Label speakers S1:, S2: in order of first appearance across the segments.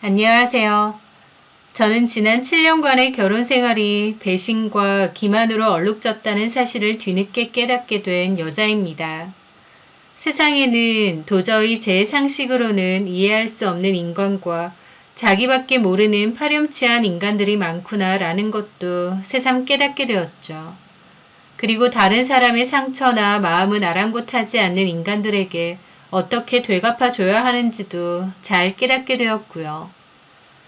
S1: 안녕하세요. 저는 지난 7년간의 결혼 생활이 배신과 기만으로 얼룩졌다는 사실을 뒤늦게 깨닫게 된 여자입니다. 세상에는 도저히 제 상식으로는 이해할 수 없는 인간과 자기밖에 모르는 파렴치한 인간들이 많구나 라는 것도 새삼 깨닫게 되었죠. 그리고 다른 사람의 상처나 마음은 아랑곳하지 않는 인간들에게 어떻게 되갚아줘야 하는지도 잘 깨닫게 되었고요.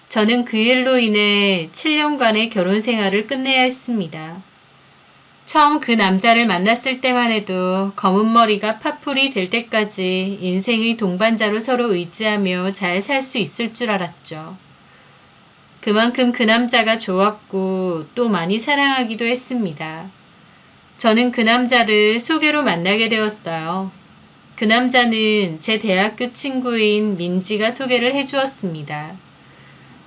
S1: 저는 그 일로 인해 7년간의 결혼 생활을 끝내야 했습니다. 처음 그 남자를 만났을 때만 해도 검은 머리가 파풀이 될 때까지 인생의 동반자로 서로 의지하며 잘 살 수 있을 줄 알았죠. 그만큼 그 남자가 좋았고 또 많이 사랑하기도 했습니다. 저는 그 남자를 소개로 만나게 되었어요. 그 남자는 제 대학교 친구인 민지가 소개를 해주었습니다.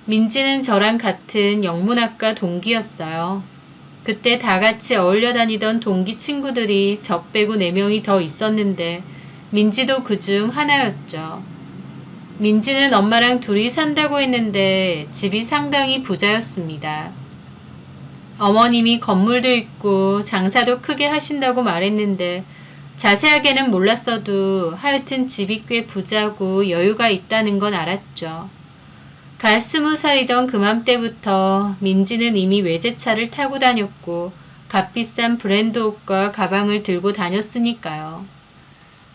S1: 민지는 저랑 같은 영문학과 동기였어요. 그때 다 같이 어울려 다니던 동기 친구들이 저 빼고 4명이 더 있었는데 민지도 그중 하나였죠. 민지는 엄마랑 둘이 산다고 했는데 집이 상당히 부자였습니다. 어머님이 건물도 있고 장사도 크게 하신다고 말했는데 자세하게는 몰랐어도 하여튼 집이 꽤 부자고 여유가 있다는 건 알았죠. 갓 20살이던 그맘때부터 민지는 이미 외제차를 타고 다녔고 값비싼 브랜드 옷과 가방을 들고 다녔으니까요.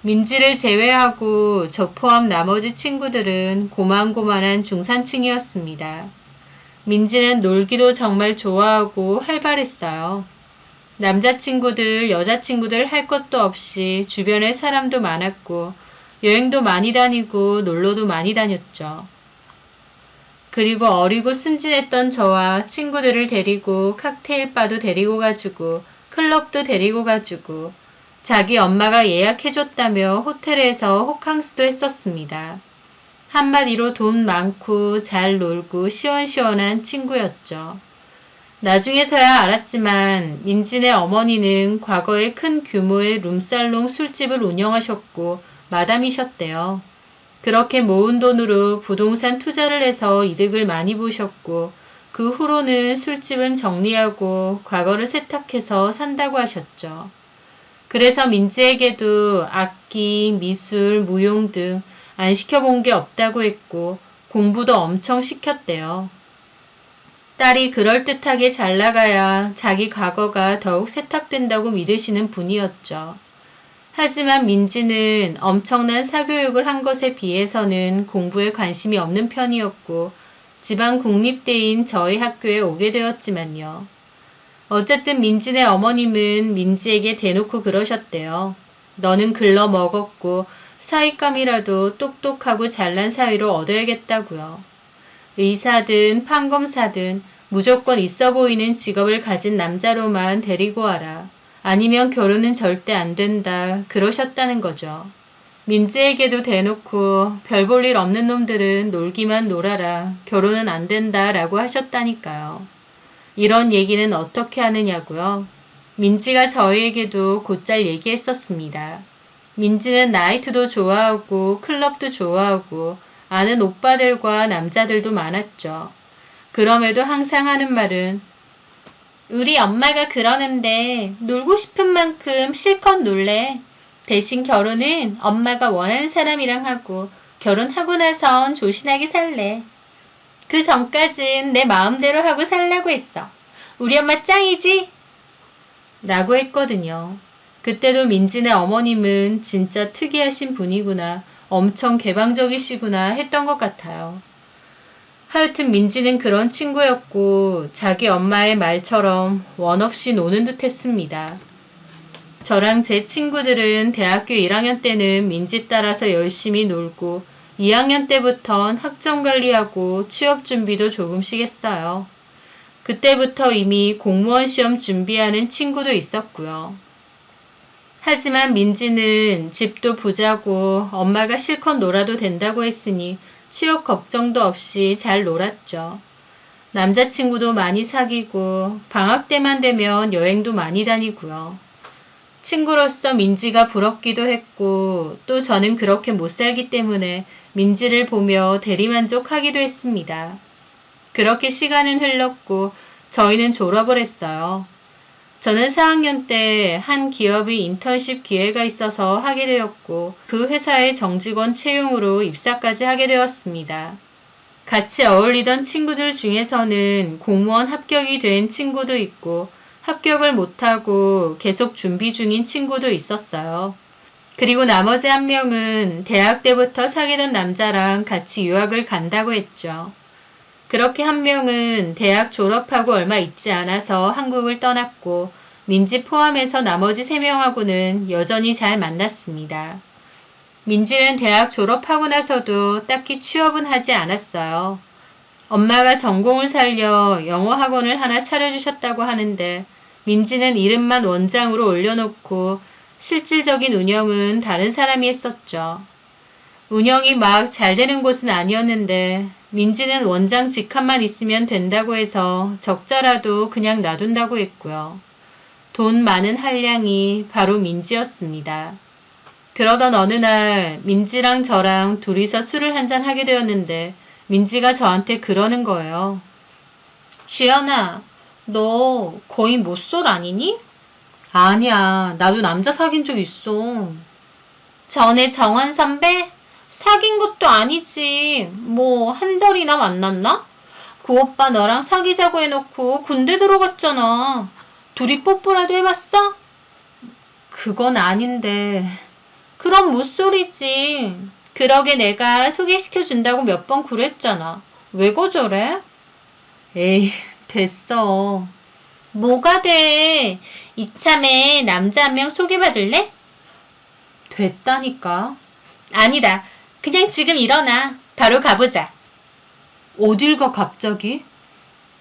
S1: 민지를 제외하고 저 포함 나머지 친구들은 고만고만한 중산층이었습니다. 민지는 놀기도 정말 좋아하고 활발했어요. 남자친구들, 여자친구들 할 것도 없이 주변에 사람도 많았고 여행도 많이 다니고 놀러도 많이 다녔죠. 그리고 어리고 순진했던 저와 친구들을 데리고 칵테일바도 데리고 가주고 클럽도 데리고 가주고 자기 엄마가 예약해줬다며 호텔에서 호캉스도 했었습니다. 한마디로 돈 많고 잘 놀고 시원시원한 친구였죠. 나중에서야 알았지만 민진의 어머니는 과거에 큰 규모의 룸살롱 술집을 운영하셨고 마담이셨대요. 그렇게 모은 돈으로 부동산 투자를 해서 이득을 많이 보셨고 그 후로는 술집은 정리하고 과거를 세탁해서 산다고 하셨죠. 그래서 민지에게도 악기, 미술, 무용 등 안 시켜본 게 없다고 했고 공부도 엄청 시켰대요. 딸이 그럴듯하게 잘 나가야 자기 과거가 더욱 세탁된다고 믿으시는 분이었죠. 하지만 민지는 엄청난 사교육을 한 것에 비해서는 공부에 관심이 없는 편이었고 지방 국립대인 저희 학교에 오게 되었지만요. 어쨌든 민지네 어머님은 민지에게 대놓고 그러셨대요. 너는 글러 먹었고 사윗감이라도 똑똑하고 잘난 사위로 얻어야겠다고요. 의사든 판검사든 무조건 있어 보이는 직업을 가진 남자로만 데리고 와라. 아니면 결혼은 절대 안 된다. 그러셨다는 거죠. 민지에게도 대놓고 별 볼 일 없는 놈들은 놀기만 놀아라. 결혼은 안 된다. 라고 하셨다니까요. 이런 얘기는 어떻게 하느냐고요. 민지가 저희에게도 곧잘 얘기했었습니다. 민지는 나이트도 좋아하고 클럽도 좋아하고 아는 오빠들과 남자들도 많았죠. 그럼에도 항상 하는 말은 우리 엄마가 그러는데 놀고 싶은 만큼 실컷 놀래. 대신 결혼은 엄마가 원하는 사람이랑 하고 결혼하고 나선 조신하게 살래. 그 전까진 내 마음대로 하고 살라고 했어. 우리 엄마 짱이지? 라고 했거든요. 그때도 민지네 어머님은 진짜 특이하신 분이구나. 엄청 개방적이시구나 했던 것 같아요. 하여튼 민지는 그런 친구였고 자기 엄마의 말처럼 원 없이 노는 듯 했습니다. 저랑 제 친구들은 대학교 1학년 때는 민지 따라서 열심히 놀고 2학년 때부턴 학점 관리하고 취업 준비도 조금씩 했어요. 그때부터 이미 공무원 시험 준비하는 친구도 있었고요. 하지만 민지는 집도 부자고 엄마가 실컷 놀아도 된다고 했으니 취업 걱정도 없이 잘 놀았죠. 남자친구도 많이 사귀고 방학 때만 되면 여행도 많이 다니고요. 친구로서 민지가 부럽기도 했고 또 저는 그렇게 못 살기 때문에 민지를 보며 대리만족하기도 했습니다. 그렇게 시간은 흘렀고 저희는 졸업을 했어요. 저는 4학년 때 한 기업의 인턴십 기회가 있어서 하게 되었고 그 회사의 정직원 채용으로 입사까지 하게 되었습니다. 같이 어울리던 친구들 중에서는 공무원 합격이 된 친구도 있고 합격을 못하고 계속 준비 중인 친구도 있었어요. 그리고 나머지 한 명은 대학 때부터 사귀던 남자랑 같이 유학을 간다고 했죠. 그렇게 한 명은 대학 졸업하고 얼마 있지 않아서 한국을 떠났고 민지 포함해서 나머지 3명하고는 여전히 잘 만났습니다. 민지는 대학 졸업하고 나서도 딱히 취업은 하지 않았어요. 엄마가 전공을 살려 영어 학원을 하나 차려주셨다고 하는데 민지는 이름만 원장으로 올려놓고 실질적인 운영은 다른 사람이 했었죠. 운영이 막 잘 되는 곳은 아니었는데 민지는 원장 직함만 있으면 된다고 해서 적자라도 그냥 놔둔다고 했고요. 돈 많은 한량이 바로 민지였습니다. 그러던 어느 날 민지랑 저랑 둘이서 술을 한잔 하게 되었는데 민지가 저한테 그러는 거예요. 주연아, 너 거의 모쏠 아니니? 아니야, 나도 남자 사귄 적 있어. 전에 정원 선배? 사귄 것도 아니지. 뭐 한 달이나 만났나? 그 오빠 너랑 사귀자고 해놓고 군대 들어갔잖아. 둘이 뽀뽀라도 해봤어? 그건 아닌데. 그럼 모쏠이지. 그러게 내가 소개시켜준다고 몇 번 그랬잖아. 왜 거절해? 에이, 됐어. 뭐가 돼? 이참에 남자 한 명 소개받을래? 됐다니까. 아니다. 그냥 지금 일어나. 바로 가보자. 어딜 가 갑자기?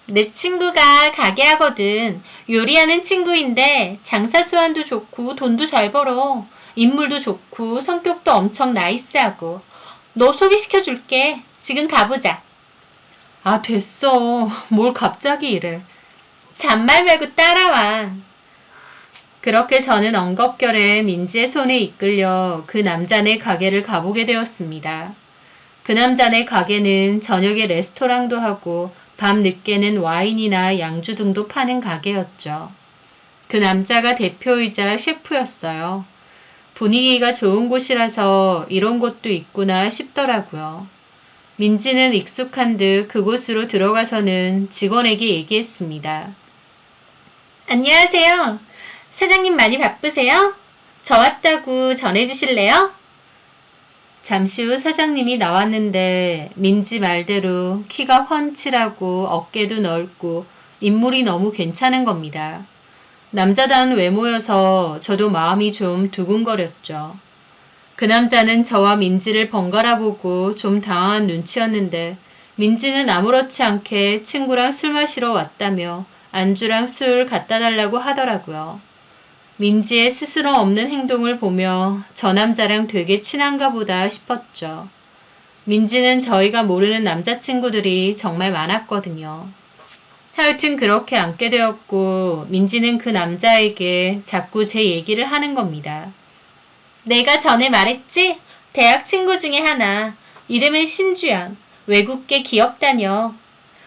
S1: 내 친구가 가게 하거든. 요리하는 친구인데 장사 수완도 좋고 돈도 잘 벌어. 인물도 좋고 성격도 엄청 나이스하고. 너 소개시켜줄게. 지금 가보자. 아, 됐어. 뭘 갑자기 이래. 잔말 말고 따라와. 그렇게 저는 엉겁결에 민지의 손에 이끌려 그 남자네 가게를 가보게 되었습니다. 그 남자네 가게는 저녁에 레스토랑도 하고 밤 늦게는 와인이나 양주 등도 파는 가게였죠. 그 남자가 대표이자 셰프였어요. 분위기가 좋은 곳이라서 이런 곳도 있구나 싶더라고요. 민지는 익숙한 듯 그곳으로 들어가서는 직원에게 얘기했습니다. 안녕하세요. 사장님 많이 바쁘세요? 저 왔다고 전해주실래요? 잠시 후 사장님이 나왔는데 민지 말대로 키가 훤칠하고 어깨도 넓고 인물이 너무 괜찮은 겁니다. 남자다운 외모여서 저도 마음이 좀 두근거렸죠. 그 남자는 저와 민지를 번갈아 보고 좀 당황한 눈치였는데 민지는 아무렇지 않게 친구랑 술 마시러 왔다며 안주랑 술 갖다 달라고 하더라고요. 민지의 스스럼 없는 행동을 보며 저 남자랑 되게 친한가 보다 싶었죠. 민지는 저희가 모르는 남자친구들이 정말 많았거든요. 하여튼 그렇게 앉게 되었고 민지는 그 남자에게 자꾸 제 얘기를 하는 겁니다. 내가 전에 말했지? 대학 친구 중에 하나. 이름은 신주연. 외국계 기업 다녀.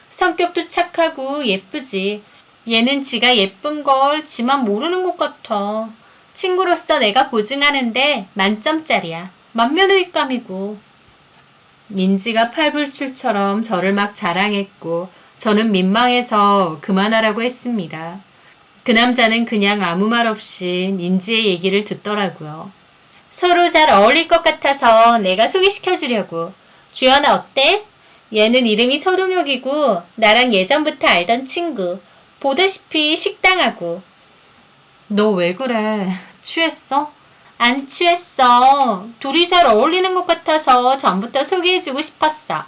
S1: 성격도 착하고 예쁘지. 얘는 지가 예쁜 걸 지만 모르는 것 같아. 친구로서 내가 보증하는데 만점짜리야. 맏며느리감이고. 민지가 팔불출처럼 저를 막 자랑했고 저는 민망해서 그만하라고 했습니다. 그 남자는 그냥 아무 말 없이 민지의 얘기를 듣더라고요. 서로 잘 어울릴 것 같아서 내가 소개시켜주려고. 주연아 어때? 얘는 이름이 서동혁이고 나랑 예전부터 알던 친구. 보다시피 식당하고. 너 왜 그래? 취했어? 안 취했어. 둘이 잘 어울리는 것 같아서 전부터 소개해주고 싶었어.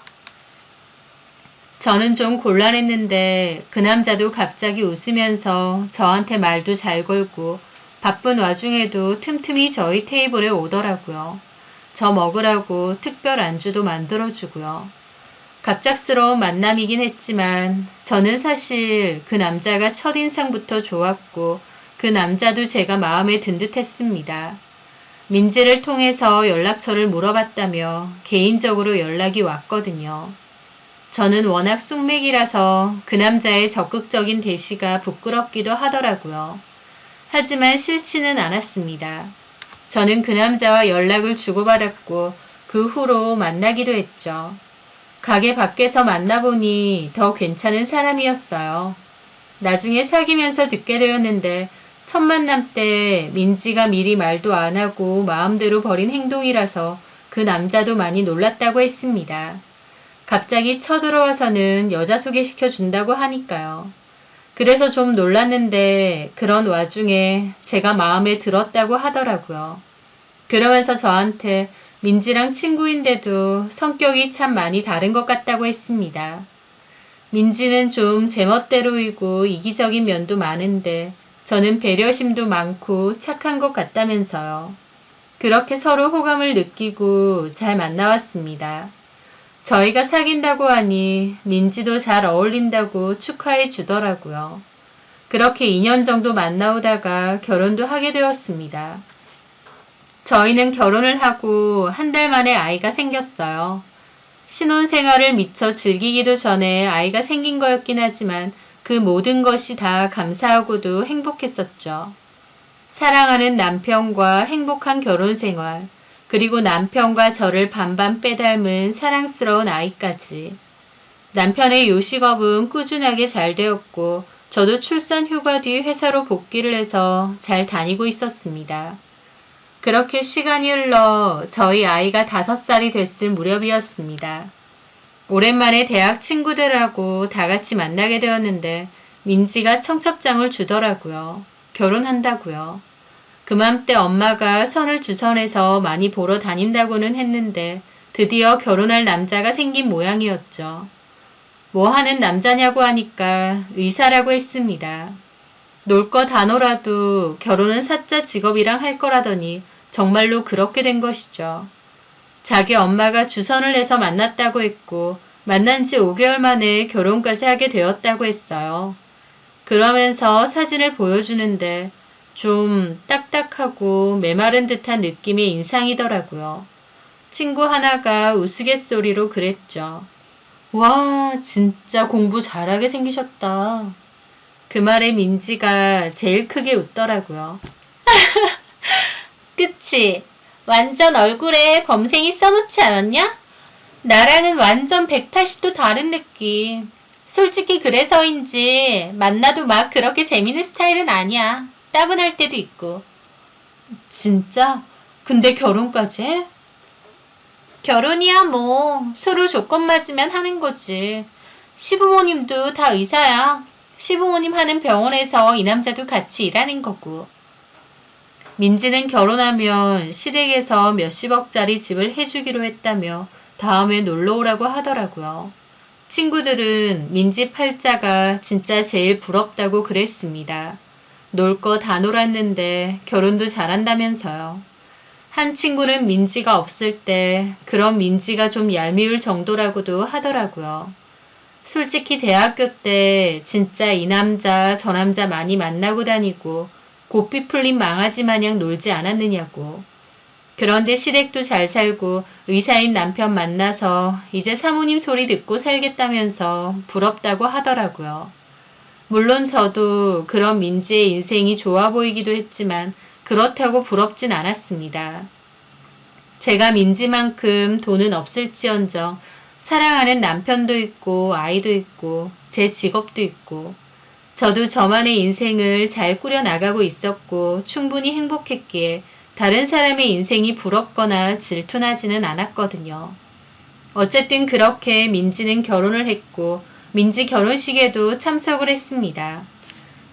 S1: 저는 좀 곤란했는데 그 남자도 갑자기 웃으면서 저한테 말도 잘 걸고 바쁜 와중에도 틈틈이 저희 테이블에 오더라고요. 저 먹으라고 특별 안주도 만들어주고요. 갑작스러운 만남이긴 했지만 저는 사실 그 남자가 첫인상부터 좋았고 그 남자도 제가 마음에 든 듯했습니다. 민지를 통해서 연락처를 물어봤다며 개인적으로 연락이 왔거든요. 저는 워낙 쑥맥이라서 그 남자의 적극적인 대시가 부끄럽기도 하더라고요. 하지만 싫지는 않았습니다. 저는 그 남자와 연락을 주고받았고 그 후로 만나기도 했죠. 가게 밖에서 만나보니 더 괜찮은 사람이었어요. 나중에 사귀면서 듣게 되었는데 첫 만남 때 민지가 미리 말도 안 하고 마음대로 벌인 행동이라서 그 남자도 많이 놀랐다고 했습니다. 갑자기 쳐들어와서는 여자 소개시켜 준다고 하니까요. 그래서 좀 놀랐는데 그런 와중에 제가 마음에 들었다고 하더라고요. 그러면서 저한테 민지랑 친구인데도 성격이 참 많이 다른 것 같다고 했습니다. 민지는 좀 제멋대로이고 이기적인 면도 많은데 저는 배려심도 많고 착한 것 같다면서요. 그렇게 서로 호감을 느끼고 잘 만나왔습니다. 저희가 사귄다고 하니 민지도 잘 어울린다고 축하해 주더라고요. 그렇게 2년 정도 만나오다가 결혼도 하게 되었습니다. 저희는 결혼을 하고 한 달 만에 아이가 생겼어요. 신혼생활을 미처 즐기기도 전에 아이가 생긴 거였긴 하지만 그 모든 것이 다 감사하고도 행복했었죠. 사랑하는 남편과 행복한 결혼생활, 그리고 남편과 저를 반반 빼닮은 사랑스러운 아이까지. 남편의 요식업은 꾸준하게 잘 되었고 저도 출산 휴가 뒤 회사로 복귀를 해서 잘 다니고 있었습니다. 그렇게 시간이 흘러 저희 아이가 5살이 됐을 무렵이었습니다. 오랜만에 대학 친구들하고 다 같이 만나게 되었는데 민지가 청첩장을 주더라고요. 결혼한다고요. 그맘때 엄마가 선을 주선해서 많이 보러 다닌다고는 했는데 드디어 결혼할 남자가 생긴 모양이었죠. 뭐 하는 남자냐고 하니까 의사라고 했습니다. 놀 거 다 놀아도 결혼은 사자 직업이랑 할 거라더니 정말로 그렇게 된 것이죠. 자기 엄마가 주선을 해서 만났다고 했고 만난 지 5개월 만에 결혼까지 하게 되었다고 했어요. 그러면서 사진을 보여주는데 좀 딱딱하고 메마른 듯한 느낌의 인상이더라고요. 친구 하나가 우스갯소리로 그랬죠. 와, 진짜 공부 잘하게 생기셨다. 그 말에 민지가 제일 크게 웃더라고요. 그치? 완전 얼굴에 범생이 써놓지 않았냐? 나랑은 완전 180도 다른 느낌. 솔직히 그래서인지 만나도 막 그렇게 재밌는 스타일은 아니야. 따분할 때도 있고. 진짜? 근데 결혼까지 해? 결혼이야 뭐 서로 조건 맞으면 하는 거지. 시부모님도 다 의사야. 시부모님 하는 병원에서 이 남자도 같이 일하는 거고. 민지는 결혼하면 시댁에서 몇십억짜리 집을 해주기로 했다며 다음에 놀러 오라고 하더라고요. 친구들은 민지 팔자가 진짜 제일 부럽다고 그랬습니다. 놀 거 다 놀았는데 결혼도 잘한다면서요. 한 친구는 민지가 없을 때 그런 민지가 좀 얄미울 정도라고도 하더라고요. 솔직히 대학교 때 진짜 이 남자 저 남자 많이 만나고 다니고 고삐 풀린 망아지 마냥 놀지 않았느냐고. 그런데 시댁도 잘 살고 의사인 남편 만나서 이제 사모님 소리 듣고 살겠다면서 부럽다고 하더라고요. 물론 저도 그런 민지의 인생이 좋아 보이기도 했지만 그렇다고 부럽진 않았습니다. 제가 민지만큼 돈은 없을지언정 사랑하는 남편도 있고 아이도 있고 제 직업도 있고 저도 저만의 인생을 잘 꾸려나가고 있었고 충분히 행복했기에 다른 사람의 인생이 부럽거나 질투나지는 않았거든요. 어쨌든 그렇게 민지는 결혼을 했고 민지 결혼식에도 참석을 했습니다.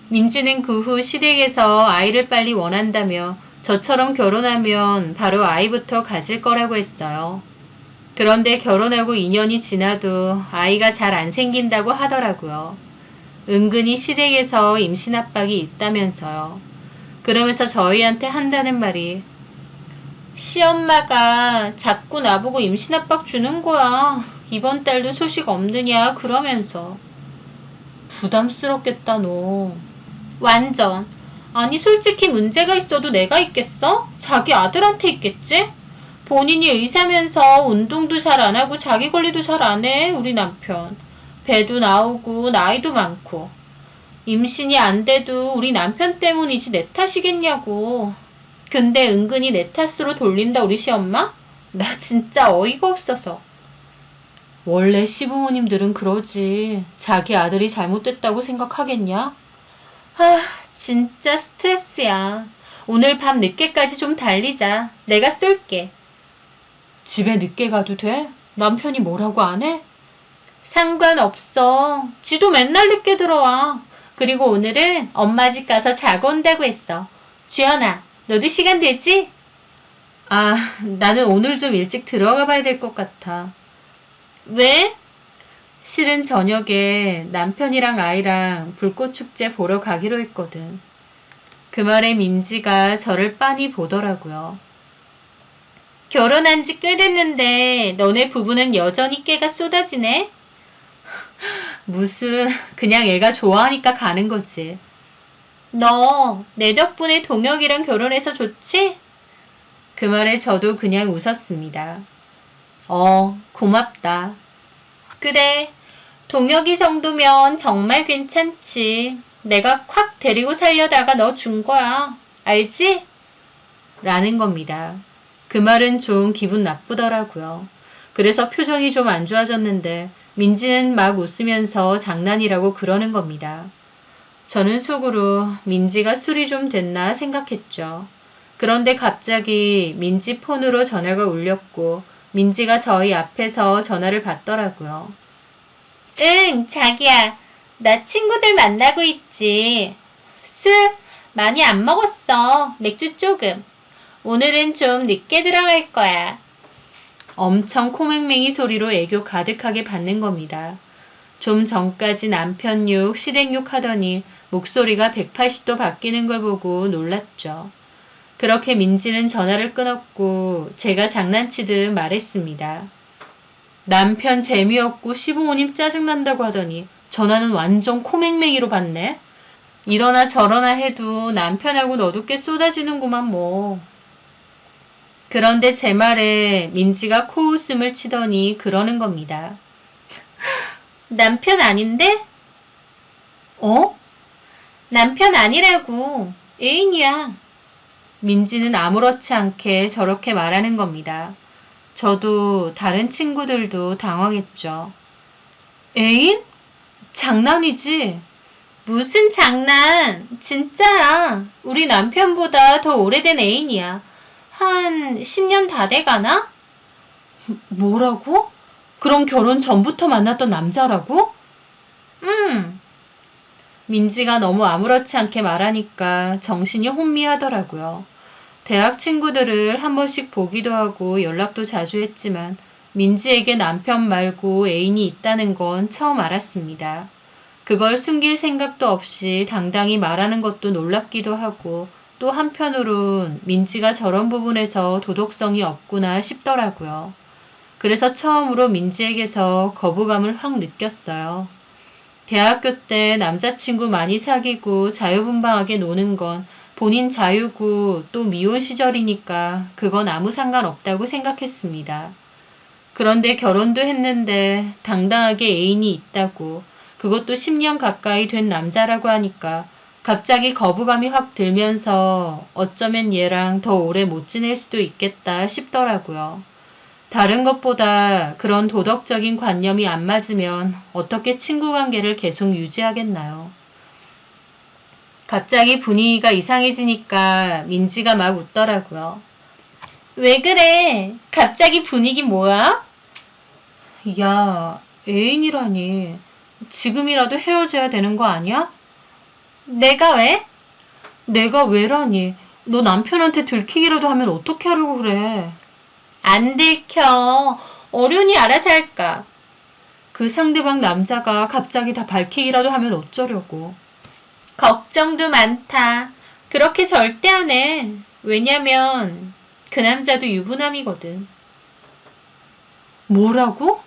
S1: 민지는 그 후 시댁에서 아이를 빨리 원한다며 저처럼 결혼하면 바로 아이부터 가질 거라고 했어요. 그런데 결혼하고 2년이 지나도 아이가 잘 안 생긴다고 하더라고요. 은근히 시댁에서 임신 압박이 있다면서요. 그러면서 저희한테 한다는 말이 시엄마가 자꾸 나보고 임신 압박 주는 거야. 이번 달도 소식 없느냐 그러면서. 부담스럽겠다 너. 완전. 아니 솔직히 문제가 있어도 내가 있겠어? 자기 아들한테 있겠지? 본인이 의사면서 운동도 잘 안 하고 자기 관리도 잘 안 해, 우리 남편. 배도 나오고 나이도 많고. 임신이 안 돼도 우리 남편 때문이지 내 탓이겠냐고. 근데 은근히 내 탓으로 돌린다 우리 시엄마? 나 진짜 어이가 없어서. 원래 시부모님들은 그러지. 자기 아들이 잘못됐다고 생각하겠냐? 아, 진짜 스트레스야. 오늘 밤 늦게까지 좀 달리자. 내가 쏠게. 집에 늦게 가도 돼? 남편이 뭐라고 안 해? 상관없어. 지도 맨날 늦게 들어와. 그리고 오늘은 엄마 집 가서 자고 온다고 했어. 주연아, 너도 시간 되지? 아, 나는 오늘 좀 일찍 들어가 봐야 될 것 같아. 왜? 실은 저녁에 남편이랑 아이랑 불꽃축제 보러 가기로 했거든. 그 말에 민지가 저를 빤히 보더라고요. 결혼한 지 꽤 됐는데 너네 부부는 여전히 깨가 쏟아지네? 무슨 그냥 애가 좋아하니까 가는 거지. 너 내 덕분에 동혁이랑 결혼해서 좋지? 그 말에 저도 그냥 웃었습니다. 고맙다. 그래, 동혁이 정도면 정말 괜찮지. 내가 콱 데리고 살려다가 너 준 거야. 알지? 라는 겁니다. 그 말은 좀 기분 나쁘더라고요. 그래서 표정이 좀 안 좋아졌는데 민지는 막 웃으면서 장난이라고 그러는 겁니다. 저는 속으로 민지가 술이 좀 됐나 생각했죠. 그런데 갑자기 민지 폰으로 전화가 울렸고 민지가 저희 앞에서 전화를 받더라고요. 응, 자기야. 나 친구들 만나고 있지. 술 많이 안 먹었어. 맥주 조금. 오늘은 좀 늦게 들어갈 거야. 엄청 코맹맹이 소리로 애교 가득하게 받는 겁니다. 좀 전까지 남편 욕, 시댁 욕 하더니 목소리가 180도 바뀌는 걸 보고 놀랐죠. 그렇게 민지는 전화를 끊었고 제가 장난치듯 말했습니다. 남편 재미없고 시부모님 짜증난다고 하더니 전화는 완전 코맹맹이로 받네. 이러나 저러나 해도 남편하고 너도 꽤 쏟아지는구만 뭐. 그런데 제 말에 민지가 코웃음을 치더니 그러는 겁니다. 남편 아닌데? 남편 아니라고. 애인이야. 민지는 아무렇지 않게 저렇게 말하는 겁니다. 저도 다른 친구들도 당황했죠. 애인? 장난이지? 무슨 장난? 진짜야. 우리 남편보다 더 오래된 애인이야. 한 10년 다 돼가나? 뭐라고? 그럼 결혼 전부터 만났던 남자라고? 민지가 너무 아무렇지 않게 말하니까 정신이 혼미하더라고요. 대학 친구들을 한 번씩 보기도 하고 연락도 자주 했지만 민지에게 남편 말고 애인이 있다는 건 처음 알았습니다. 그걸 숨길 생각도 없이 당당히 말하는 것도 놀랍기도 하고 또 한편으론 민지가 저런 부분에서 도덕성이 없구나 싶더라고요. 그래서 처음으로 민지에게서 거부감을 확 느꼈어요. 대학교 때 남자친구 많이 사귀고 자유분방하게 노는 건 본인 자유고 또 미혼 시절이니까 그건 아무 상관없다고 생각했습니다. 그런데 결혼도 했는데 당당하게 애인이 있다고 그것도 10년 가까이 된 남자라고 하니까 갑자기 거부감이 확 들면서 어쩌면 얘랑 더 오래 못 지낼 수도 있겠다 싶더라고요. 다른 것보다 그런 도덕적인 관념이 안 맞으면 어떻게 친구 관계를 계속 유지하겠나요? 갑자기 분위기가 이상해지니까 민지가 막 웃더라고요. 왜 그래? 갑자기 분위기 뭐야? 야, 애인이라니. 지금이라도 헤어져야 되는 거 아니야? 내가 왜? 내가 왜라니. 너 남편한테 들키기라도 하면 어떻게 하려고 그래? 안 들켜. 어련히 알아서 할까. 그 상대방 남자가 갑자기 다 밝히기라도 하면 어쩌려고. 걱정도 많다. 그렇게 절대 안 해. 왜냐면 그 남자도 유부남이거든. 뭐라고?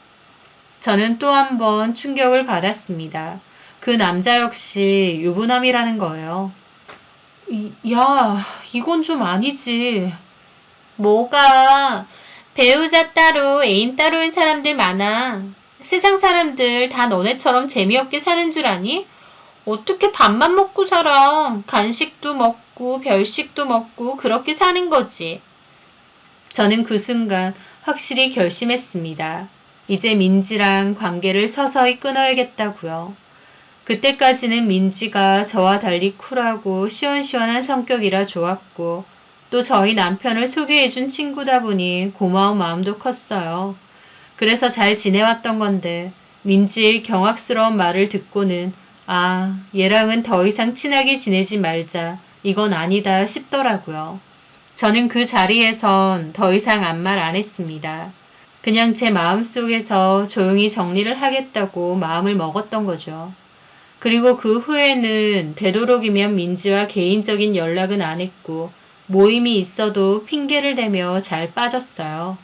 S1: 저는 또 한 번 충격을 받았습니다. 그 남자 역시 유부남이라는 거예요. 야, 이건 좀 아니지. 뭐가? 배우자 따로, 애인 따로인 사람들 많아. 세상 사람들 다 너네처럼 재미없게 사는 줄 아니? 어떻게 밥만 먹고 살아? 간식도 먹고, 별식도 먹고, 그렇게 사는 거지. 저는 그 순간 확실히 결심했습니다. 이제 민지랑 관계를 서서히 끊어야겠다고요. 그때까지는 민지가 저와 달리 쿨하고 시원시원한 성격이라 좋았고 또 저희 남편을 소개해준 친구다 보니 고마운 마음도 컸어요. 그래서 잘 지내왔던 건데 민지의 경악스러운 말을 듣고는 아, 얘랑은 더 이상 친하게 지내지 말자. 이건 아니다 싶더라고요. 저는 그 자리에선 더 이상 아무 말 안 했습니다. 그냥 제 마음속에서 조용히 정리를 하겠다고 마음을 먹었던 거죠. 그리고 그 후에는 되도록이면 민지와 개인적인 연락은 안 했고 모임이 있어도 핑계를 대며 잘 빠졌어요.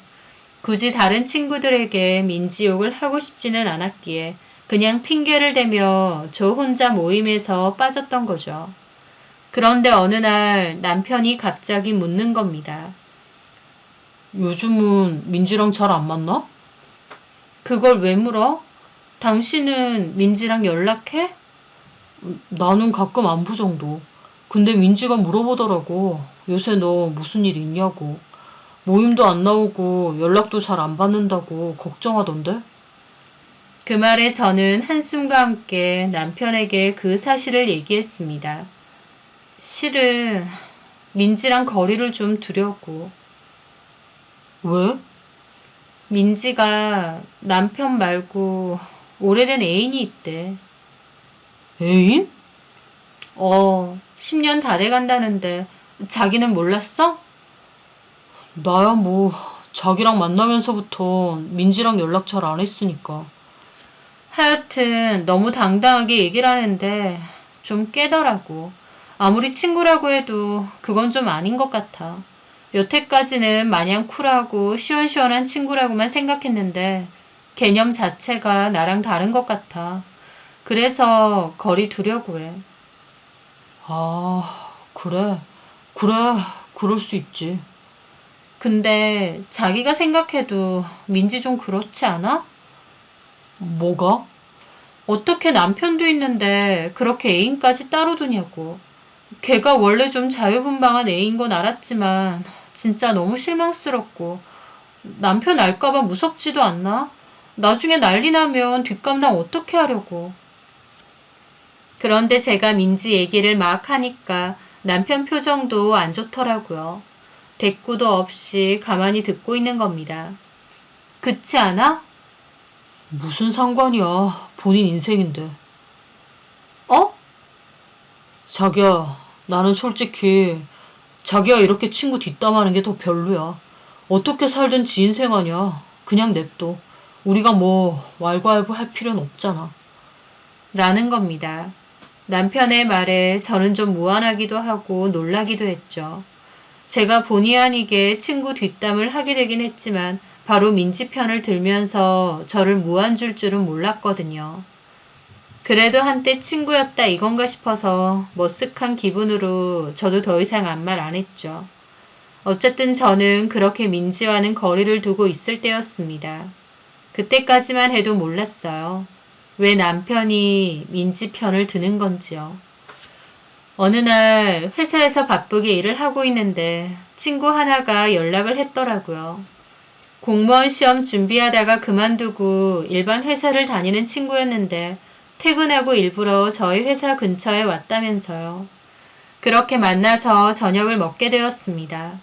S1: 굳이 다른 친구들에게 민지 욕을 하고 싶지는 않았기에 그냥 핑계를 대며 저 혼자 모임에서 빠졌던 거죠. 그런데 어느 날 남편이 갑자기 묻는 겁니다. 요즘은 민지랑 잘 안 만나? 그걸 왜 물어? 당신은 민지랑 연락해? 나는 가끔 안부 정도. 근데 민지가 물어보더라고. 요새 너 무슨 일 있냐고. 모임도 안 나오고 연락도 잘 안 받는다고 걱정하던데? 그 말에 저는 한숨과 함께 남편에게 그 사실을 얘기했습니다. 실은 민지랑 거리를 좀 두려고. 왜? 민지가 남편 말고 오래된 애인이 있대. 애인? 10년 다 돼간다는데 자기는 몰랐어? 나야 뭐 자기랑 만나면서부터 민지랑 연락 잘 안 했으니까. 하여튼 너무 당당하게 얘기를 하는데 좀 깨더라고. 아무리 친구라고 해도 그건 좀 아닌 것 같아. 여태까지는 마냥 쿨하고 시원시원한 친구라고만 생각했는데 개념 자체가 나랑 다른 것 같아. 그래서 거리 두려고 해. 아, 그래. 그래, 그럴 수 있지. 근데 자기가 생각해도 민지 좀 그렇지 않아? 뭐가? 어떻게 남편도 있는데 그렇게 애인까지 따로 두냐고. 걔가 원래 좀 자유분방한 애인 건 알았지만 진짜 너무 실망스럽고 남편 알까봐 무섭지도 않나? 나중에 난리 나면 뒷감당 어떻게 하려고. 그런데 제가 민지 얘기를 막 하니까 남편 표정도 안 좋더라고요. 대꾸도 없이 가만히 듣고 있는 겁니다. 그렇지 않아? 무슨 상관이야. 본인 인생인데. 어? 자기야, 나는 솔직히 자기야 이렇게 친구 뒷담하는 게 더 별로야. 어떻게 살든 지 인생 아니야. 그냥 냅둬. 우리가 뭐 왈가왈부 할 필요는 없잖아. 라는 겁니다. 남편의 말에 저는 좀 무안하기도 하고 놀라기도 했죠. 제가 본의 아니게 친구 뒷담을 하게 되긴 했지만 바로 민지 편을 들면서 저를 무안 줄 줄은 몰랐거든요. 그래도 한때 친구였다 이건가 싶어서 머쓱한 기분으로 저도 더 이상 아무 말 안 했죠. 어쨌든 저는 그렇게 민지와는 거리를 두고 있을 때였습니다. 그때까지만 해도 몰랐어요. 왜 남편이 민지 편을 드는 건지요. 어느 날 회사에서 바쁘게 일을 하고 있는데 친구 하나가 연락을 했더라고요. 공무원 시험 준비하다가 그만두고 일반 회사를 다니는 친구였는데 퇴근하고 일부러 저희 회사 근처에 왔다면서요. 그렇게 만나서 저녁을 먹게 되었습니다.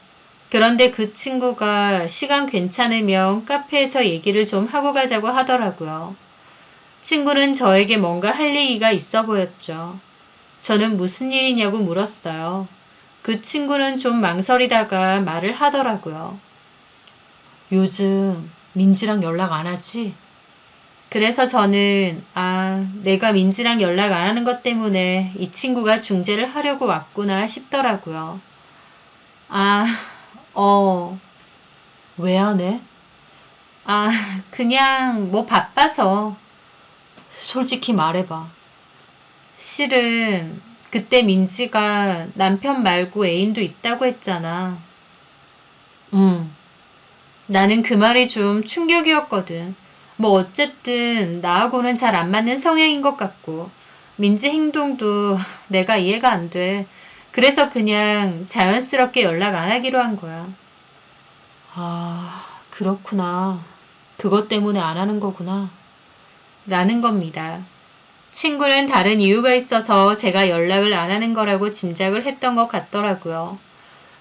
S1: 그런데 그 친구가 시간 괜찮으면 카페에서 얘기를 좀 하고 가자고 하더라고요. 친구는 저에게 뭔가 할 얘기가 있어 보였죠. 저는 무슨 일이냐고 물었어요. 그 친구는 좀 망설이다가 말을 하더라고요. 요즘 민지랑 연락 안 하지? 그래서 저는 내가 민지랑 연락 안 하는 것 때문에 이 친구가 중재를 하려고 왔구나 싶더라고요. 아, 어, 왜 안 해? 아, 그냥 뭐 바빠서. 솔직히 말해봐. 실은 그때 민지가 남편 말고 애인도 있다고 했잖아. 나는 그 말이 좀 충격이었거든. 뭐 어쨌든 나하고는 잘 안 맞는 성향인 것 같고 민지 행동도 내가 이해가 안 돼. 그래서 그냥 자연스럽게 연락 안 하기로 한 거야. 아, 그렇구나. 그것 때문에 안 하는 거구나. 라는 겁니다. 친구는 다른 이유가 있어서 제가 연락을 안 하는 거라고 짐작을 했던 것 같더라고요.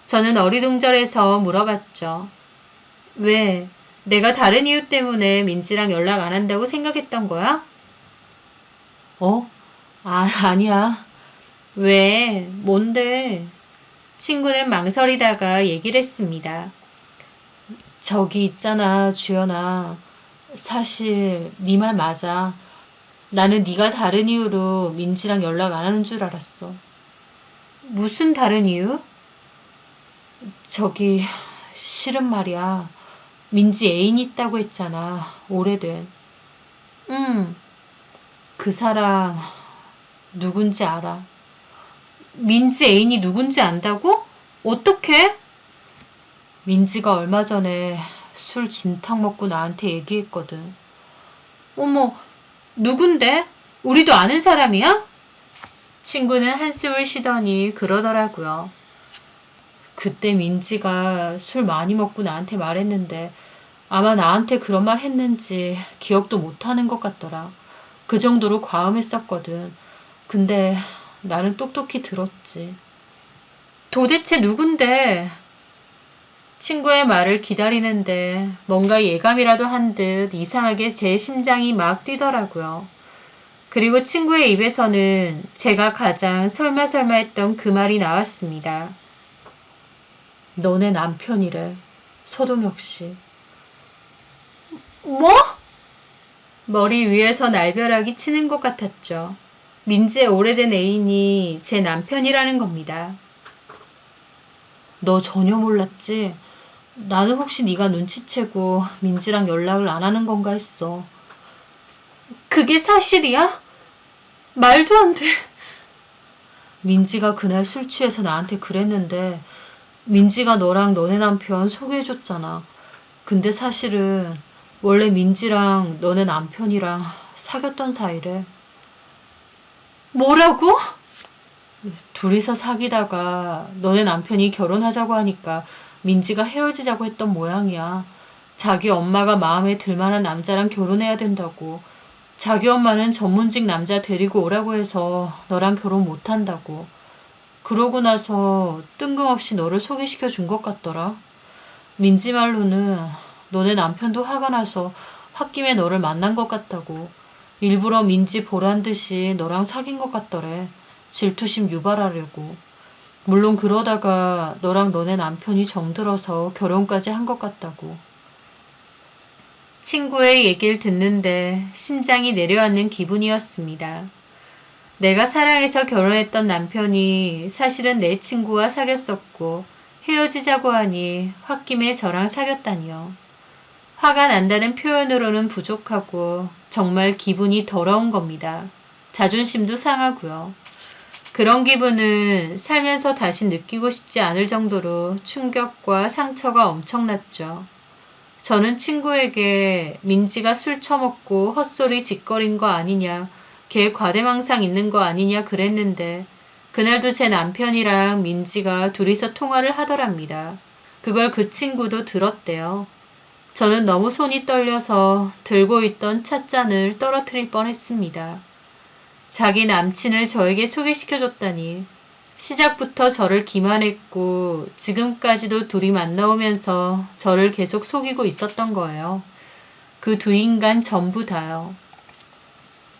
S1: 저는 어리둥절해서 물어봤죠. 왜? 내가 다른 이유 때문에 민지랑 연락 안 한다고 생각했던 거야? 어? 아니야. 왜? 뭔데? 친구는 망설이다가 얘기를 했습니다. 저기 있잖아, 주연아. 사실 네 말 맞아. 나는 네가 다른 이유로 민지랑 연락 안 하는 줄 알았어. 무슨 다른 이유? 저기 실은 말이야. 민지 애인 있다고 했잖아. 오래된. 응. 그 사람 누군지 알아. 민지 애인이 누군지 안다고? 어떻게? 민지가 얼마 전에 술 진탕 먹고 나한테 얘기했거든. 어머, 누군데? 우리도 아는 사람이야? 친구는 한숨을 쉬더니 그러더라고요. 그때 민지가 술 많이 먹고 나한테 말했는데 아마 나한테 그런 말 했는지 기억도 못하는 것 같더라. 그 정도로 과음했었거든. 근데 나는 똑똑히 들었지. 도대체 누군데? 친구의 말을 기다리는데 뭔가 예감이라도 한 듯 이상하게 제 심장이 막 뛰더라고요. 그리고 친구의 입에서는 제가 가장 설마 했던 그 말이 나왔습니다. 너네 남편이래. 서동혁 씨. 뭐? 머리 위에서 날벼락이 치는 것 같았죠. 민지의 오래된 애인이 제 남편이라는 겁니다. 너 전혀 몰랐지? 나는 혹시 네가 눈치채고 민지랑 연락을 안 하는 건가 했어. 그게 사실이야? 말도 안 돼. 민지가 그날 술 취해서 나한테 그랬는데 민지가 너랑 너네 남편 소개해줬잖아. 근데 사실은 원래 민지랑 너네 남편이랑 사귀었던 사이래. 뭐라고? 둘이서 사귀다가 너네 남편이 결혼하자고 하니까 민지가 헤어지자고 했던 모양이야. 자기 엄마가 마음에 들만한 남자랑 결혼해야 된다고. 자기 엄마는 전문직 남자 데리고 오라고 해서 너랑 결혼 못한다고. 그러고 나서 뜬금없이 너를 소개시켜 준 것 같더라. 민지 말로는 너네 남편도 화가 나서 홧김에 너를 만난 것 같다고. 일부러 민지 보란 듯이 너랑 사귄 것 같더래. 질투심 유발하려고. 물론 그러다가 너랑 너네 남편이 정들어서 결혼까지 한 것 같다고. 친구의 얘기를 듣는데 심장이 내려앉는 기분이었습니다. 내가 사랑해서 결혼했던 남편이 사실은 내 친구와 사귀었었고 헤어지자고 하니 홧김에 저랑 사귀었다니요. 화가 난다는 표현으로는 부족하고 정말 기분이 더러운 겁니다. 자존심도 상하고요. 그런 기분을 살면서 다시 느끼고 싶지 않을 정도로 충격과 상처가 엄청났죠. 저는 친구에게 민지가 술 처먹고 헛소리 짓거린 거 아니냐, 걔 과대망상 있는 거 아니냐 그랬는데 그날도 제 남편이랑 민지가 둘이서 통화를 하더랍니다. 그걸 그 친구도 들었대요. 저는 너무 손이 떨려서 들고 있던 찻잔을 떨어뜨릴 뻔했습니다. 자기 남친을 저에게 소개시켜줬다니. 시작부터 저를 기만했고 지금까지도 둘이 만나오면서 저를 계속 속이고 있었던 거예요. 그 두 인간 전부 다요.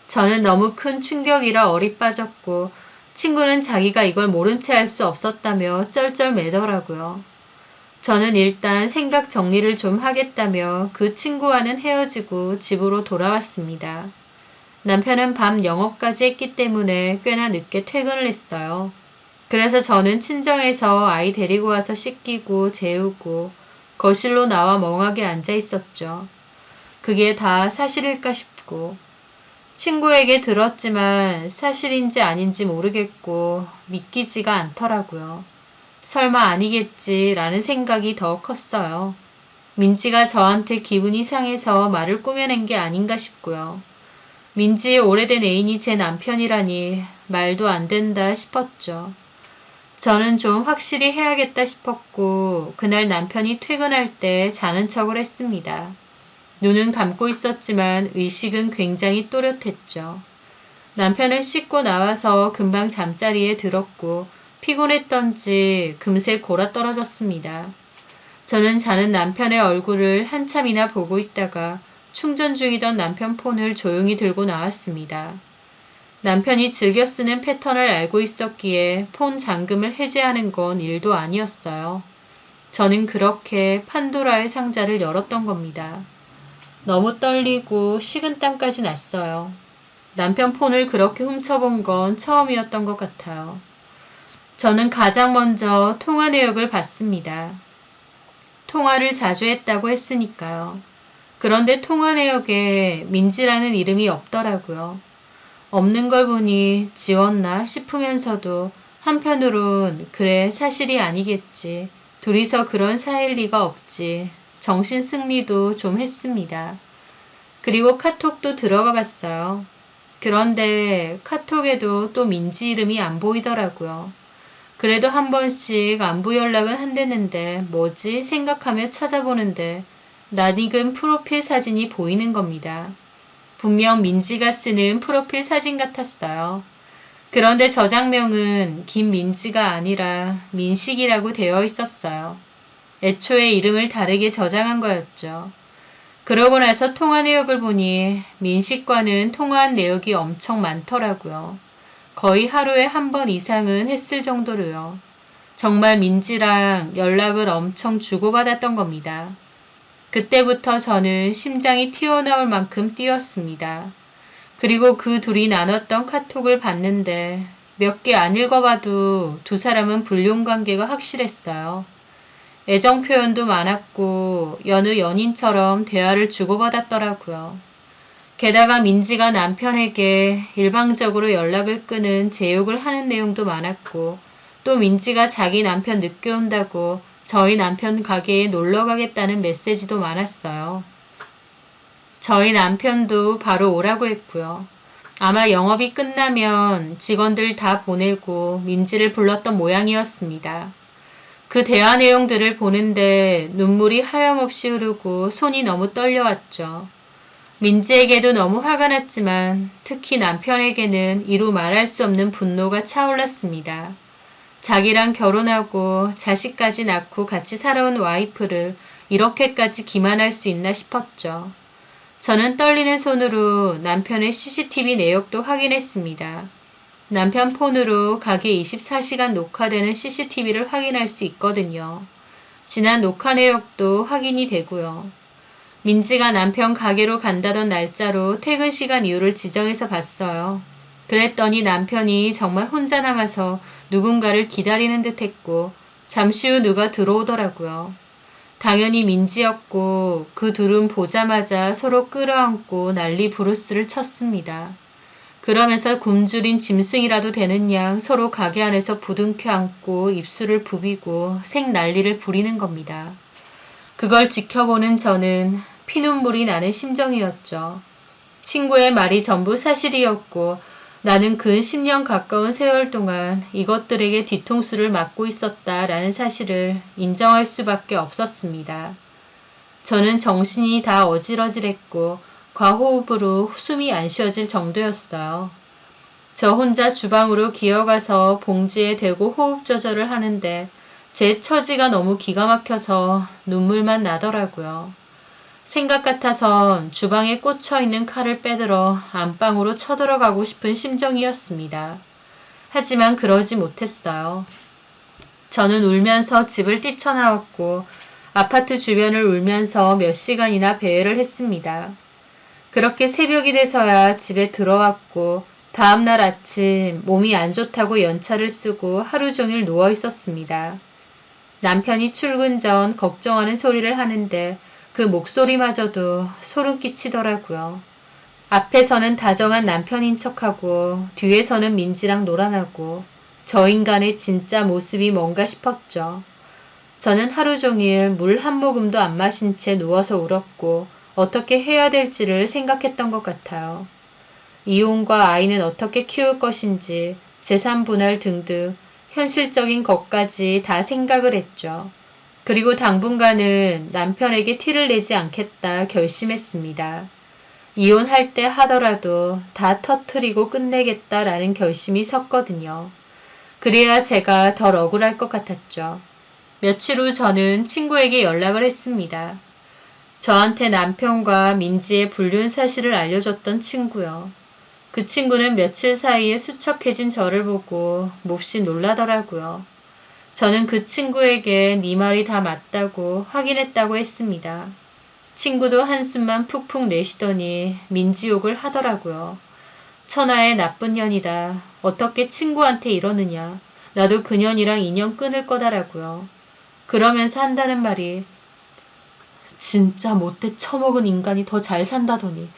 S1: 저는 너무 큰 충격이라 어리 빠졌고 친구는 자기가 이걸 모른 채 할 수 없었다며 쩔쩔매더라고요. 저는 일단 생각 정리를 좀 하겠다며 그 친구와는 헤어지고 집으로 돌아왔습니다. 남편은 밤 영업까지 했기 때문에 꽤나 늦게 퇴근을 했어요. 그래서 저는 친정에서 아이 데리고 와서 씻기고 재우고 거실로 나와 멍하게 앉아 있었죠. 그게 다 사실일까 싶고 친구에게 들었지만 사실인지 아닌지 모르겠고 믿기지가 않더라고요. 설마 아니겠지라는 생각이 더 컸어요. 민지가 저한테 기분이 상해서 말을 꾸며낸 게 아닌가 싶고요. 민지의 오래된 애인이 제 남편이라니 말도 안 된다 싶었죠. 저는 좀 확실히 해야겠다 싶었고 그날 남편이 퇴근할 때 자는 척을 했습니다. 눈은 감고 있었지만 의식은 굉장히 또렷했죠. 남편은 씻고 나와서 금방 잠자리에 들었고 피곤했던지 금세 골아떨어졌습니다. 저는 자는 남편의 얼굴을 한참이나 보고 있다가 충전 중이던 남편 폰을 조용히 들고 나왔습니다. 남편이 즐겨 쓰는 패턴을 알고 있었기에 폰 잠금을 해제하는 건 일도 아니었어요. 저는 그렇게 판도라의 상자를 열었던 겁니다. 너무 떨리고 식은땀까지 났어요. 남편 폰을 그렇게 훔쳐본 건 처음이었던 것 같아요. 저는 가장 먼저 통화 내역을 봤습니다. 통화를 자주 했다고 했으니까요. 그런데 통화 내역에 민지라는 이름이 없더라고요. 없는 걸 보니 지웠나 싶으면서도 한편으론 그래 사실이 아니겠지. 둘이서 그런 사이일 리가 없지. 정신 승리도 좀 했습니다. 그리고 카톡도 들어가 봤어요. 그런데 카톡에도 또 민지 이름이 안 보이더라고요. 그래도 한 번씩 안부 연락은 한댔는데 뭐지 생각하며 찾아보는데 낯익은 프로필 사진이 보이는 겁니다. 분명 민지가 쓰는 프로필 사진 같았어요. 그런데 저장명은 김민지가 아니라 민식이라고 되어 있었어요. 애초에 이름을 다르게 저장한 거였죠. 그러고 나서 통화 내역을 보니 민식과는 통화한 내역이 엄청 많더라고요. 거의 하루에 한 번 이상은 했을 정도로요. 정말 민지랑 연락을 엄청 주고받았던 겁니다. 그때부터 저는 심장이 튀어나올 만큼 뛰었습니다. 그리고 그 둘이 나눴던 카톡을 봤는데 몇 개 안 읽어봐도 두 사람은 불륜관계가 확실했어요. 애정 표현도 많았고 여느 연인처럼 대화를 주고받았더라고요. 게다가 민지가 남편에게 일방적으로 연락을 끊은 제욕을 하는 내용도 많았고 또 민지가 자기 남편 늦게 온다고 저희 남편 가게에 놀러 가겠다는 메시지도 많았어요. 저희 남편도 바로 오라고 했고요. 아마 영업이 끝나면 직원들 다 보내고 민지를 불렀던 모양이었습니다. 그 대화 내용들을 보는데 눈물이 하염없이 흐르고 손이 너무 떨려왔죠. 민지에게도 너무 화가 났지만 특히 남편에게는 이루 말할 수 없는 분노가 차올랐습니다. 자기랑 결혼하고 자식까지 낳고 같이 살아온 와이프를 이렇게까지 기만할 수 있나 싶었죠. 저는 떨리는 손으로 남편의 CCTV 내역도 확인했습니다. 남편 폰으로 가게 24시간 녹화되는 CCTV를 확인할 수 있거든요. 지난 녹화 내역도 확인이 되고요. 민지가 남편 가게로 간다던 날짜로 퇴근 시간 이후를 지정해서 봤어요. 그랬더니 남편이 정말 혼자 남아서 누군가를 기다리는 듯 했고 잠시 후 누가 들어오더라고요. 당연히 민지였고 그 둘은 보자마자 서로 끌어안고 난리 부르스를 쳤습니다. 그러면서 굶주린 짐승이라도 되는 양 서로 가게 안에서 부둥켜 안고 입술을 부비고 생난리를 부리는 겁니다. 그걸 지켜보는 저는 피눈물이 나는 심정이었죠. 친구의 말이 전부 사실이었고 나는 근 10년 가까운 세월 동안 이것들에게 뒤통수를 맞고 있었다라는 사실을 인정할 수밖에 없었습니다. 저는 정신이 다 어질어질했고 과호흡으로 숨이 안 쉬어질 정도였어요. 저 혼자 주방으로 기어가서 봉지에 대고 호흡 조절을 하는데 제 처지가 너무 기가 막혀서 눈물만 나더라고요. 생각 같아선 주방에 꽂혀있는 칼을 빼들어 안방으로 쳐들어가고 싶은 심정이었습니다. 하지만 그러지 못했어요. 저는 울면서 집을 뛰쳐나왔고 아파트 주변을 울면서 몇 시간이나 배회를 했습니다. 그렇게 새벽이 돼서야 집에 들어왔고 다음날 아침 몸이 안 좋다고 연차를 쓰고 하루 종일 누워 있었습니다. 남편이 출근 전 걱정하는 소리를 하는데 그 목소리마저도 소름 끼치더라고요. 앞에서는 다정한 남편인 척하고 뒤에서는 민지랑 놀아나고 저 인간의 진짜 모습이 뭔가 싶었죠. 저는 하루 종일 물 한 모금도 안 마신 채 누워서 울었고 어떻게 해야 될지를 생각했던 것 같아요. 이혼과 아이는 어떻게 키울 것인지, 재산 분할 등등 현실적인 것까지 다 생각을 했죠. 그리고 당분간은 남편에게 티를 내지 않겠다 결심했습니다. 이혼할 때 하더라도 다 터트리고 끝내겠다라는 결심이 섰거든요. 그래야 제가 덜 억울할 것 같았죠. 며칠 후 저는 친구에게 연락을 했습니다. 저한테 남편과 민지의 불륜 사실을 알려줬던 친구요. 그 친구는 며칠 사이에 수척해진 저를 보고 몹시 놀라더라고요. 저는 그 친구에게 네 말이 다 맞다고 확인했다고 했습니다. 친구도 한숨만 푹푹 내쉬더니 민지욕을 하더라고요. 천하의 나쁜 년이다. 어떻게 친구한테 이러느냐. 나도 그 년이랑 인연 끊을 거다라고요. 그러면서 한다는 말이 진짜 못돼 처먹은 인간이 더 잘 산다더니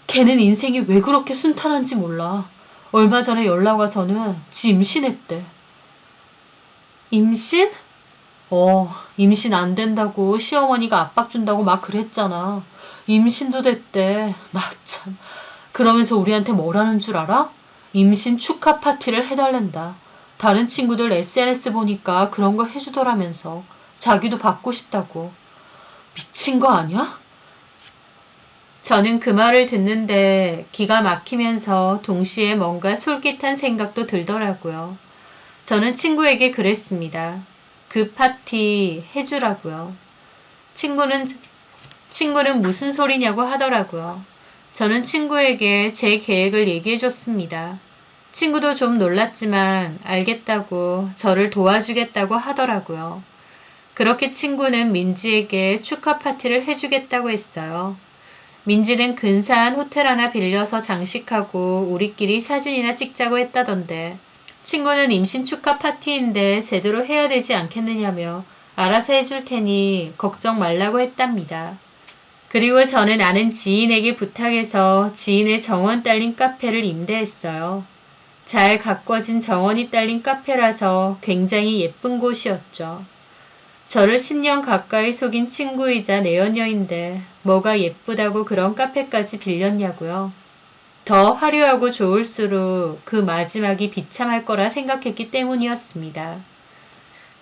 S1: 걔는 인생이 왜 그렇게 순탄한지 몰라. 얼마 전에 연락 와서는 지 임신했대. 임신? 임신 안 된다고 시어머니가 압박 준다고 막 그랬잖아. 임신도 됐대. 나 참. 그러면서 우리한테 뭐라는 줄 알아? 임신 축하 파티를 해달란다. 다른 친구들 SNS 보니까 그런 거 해주더라면서. 자기도 받고 싶다고. 미친 거 아니야? 저는 그 말을 듣는데 기가 막히면서 동시에 뭔가 솔깃한 생각도 들더라고요. 저는 친구에게 그랬습니다. 그 파티 해주라고요. 친구는 무슨 소리냐고 하더라고요. 저는 친구에게 제 계획을 얘기해줬습니다. 친구도 좀 놀랐지만 알겠다고 저를 도와주겠다고 하더라고요. 그렇게 친구는 민지에게 축하 파티를 해주겠다고 했어요. 민지는 근사한 호텔 하나 빌려서 장식하고 우리끼리 사진이나 찍자고 했다던데 친구는 임신 축하 파티인데 제대로 해야 되지 않겠느냐며 알아서 해줄 테니 걱정 말라고 했답니다. 그리고 저는 아는 지인에게 부탁해서 지인의 정원 딸린 카페를 임대했어요. 잘 가꿔진 정원이 딸린 카페라서 굉장히 예쁜 곳이었죠. 저를 10년 가까이 속인 친구이자 내연녀인데 뭐가 예쁘다고 그런 카페까지 빌렸냐고요. 더 화려하고 좋을수록 그 마지막이 비참할 거라 생각했기 때문이었습니다.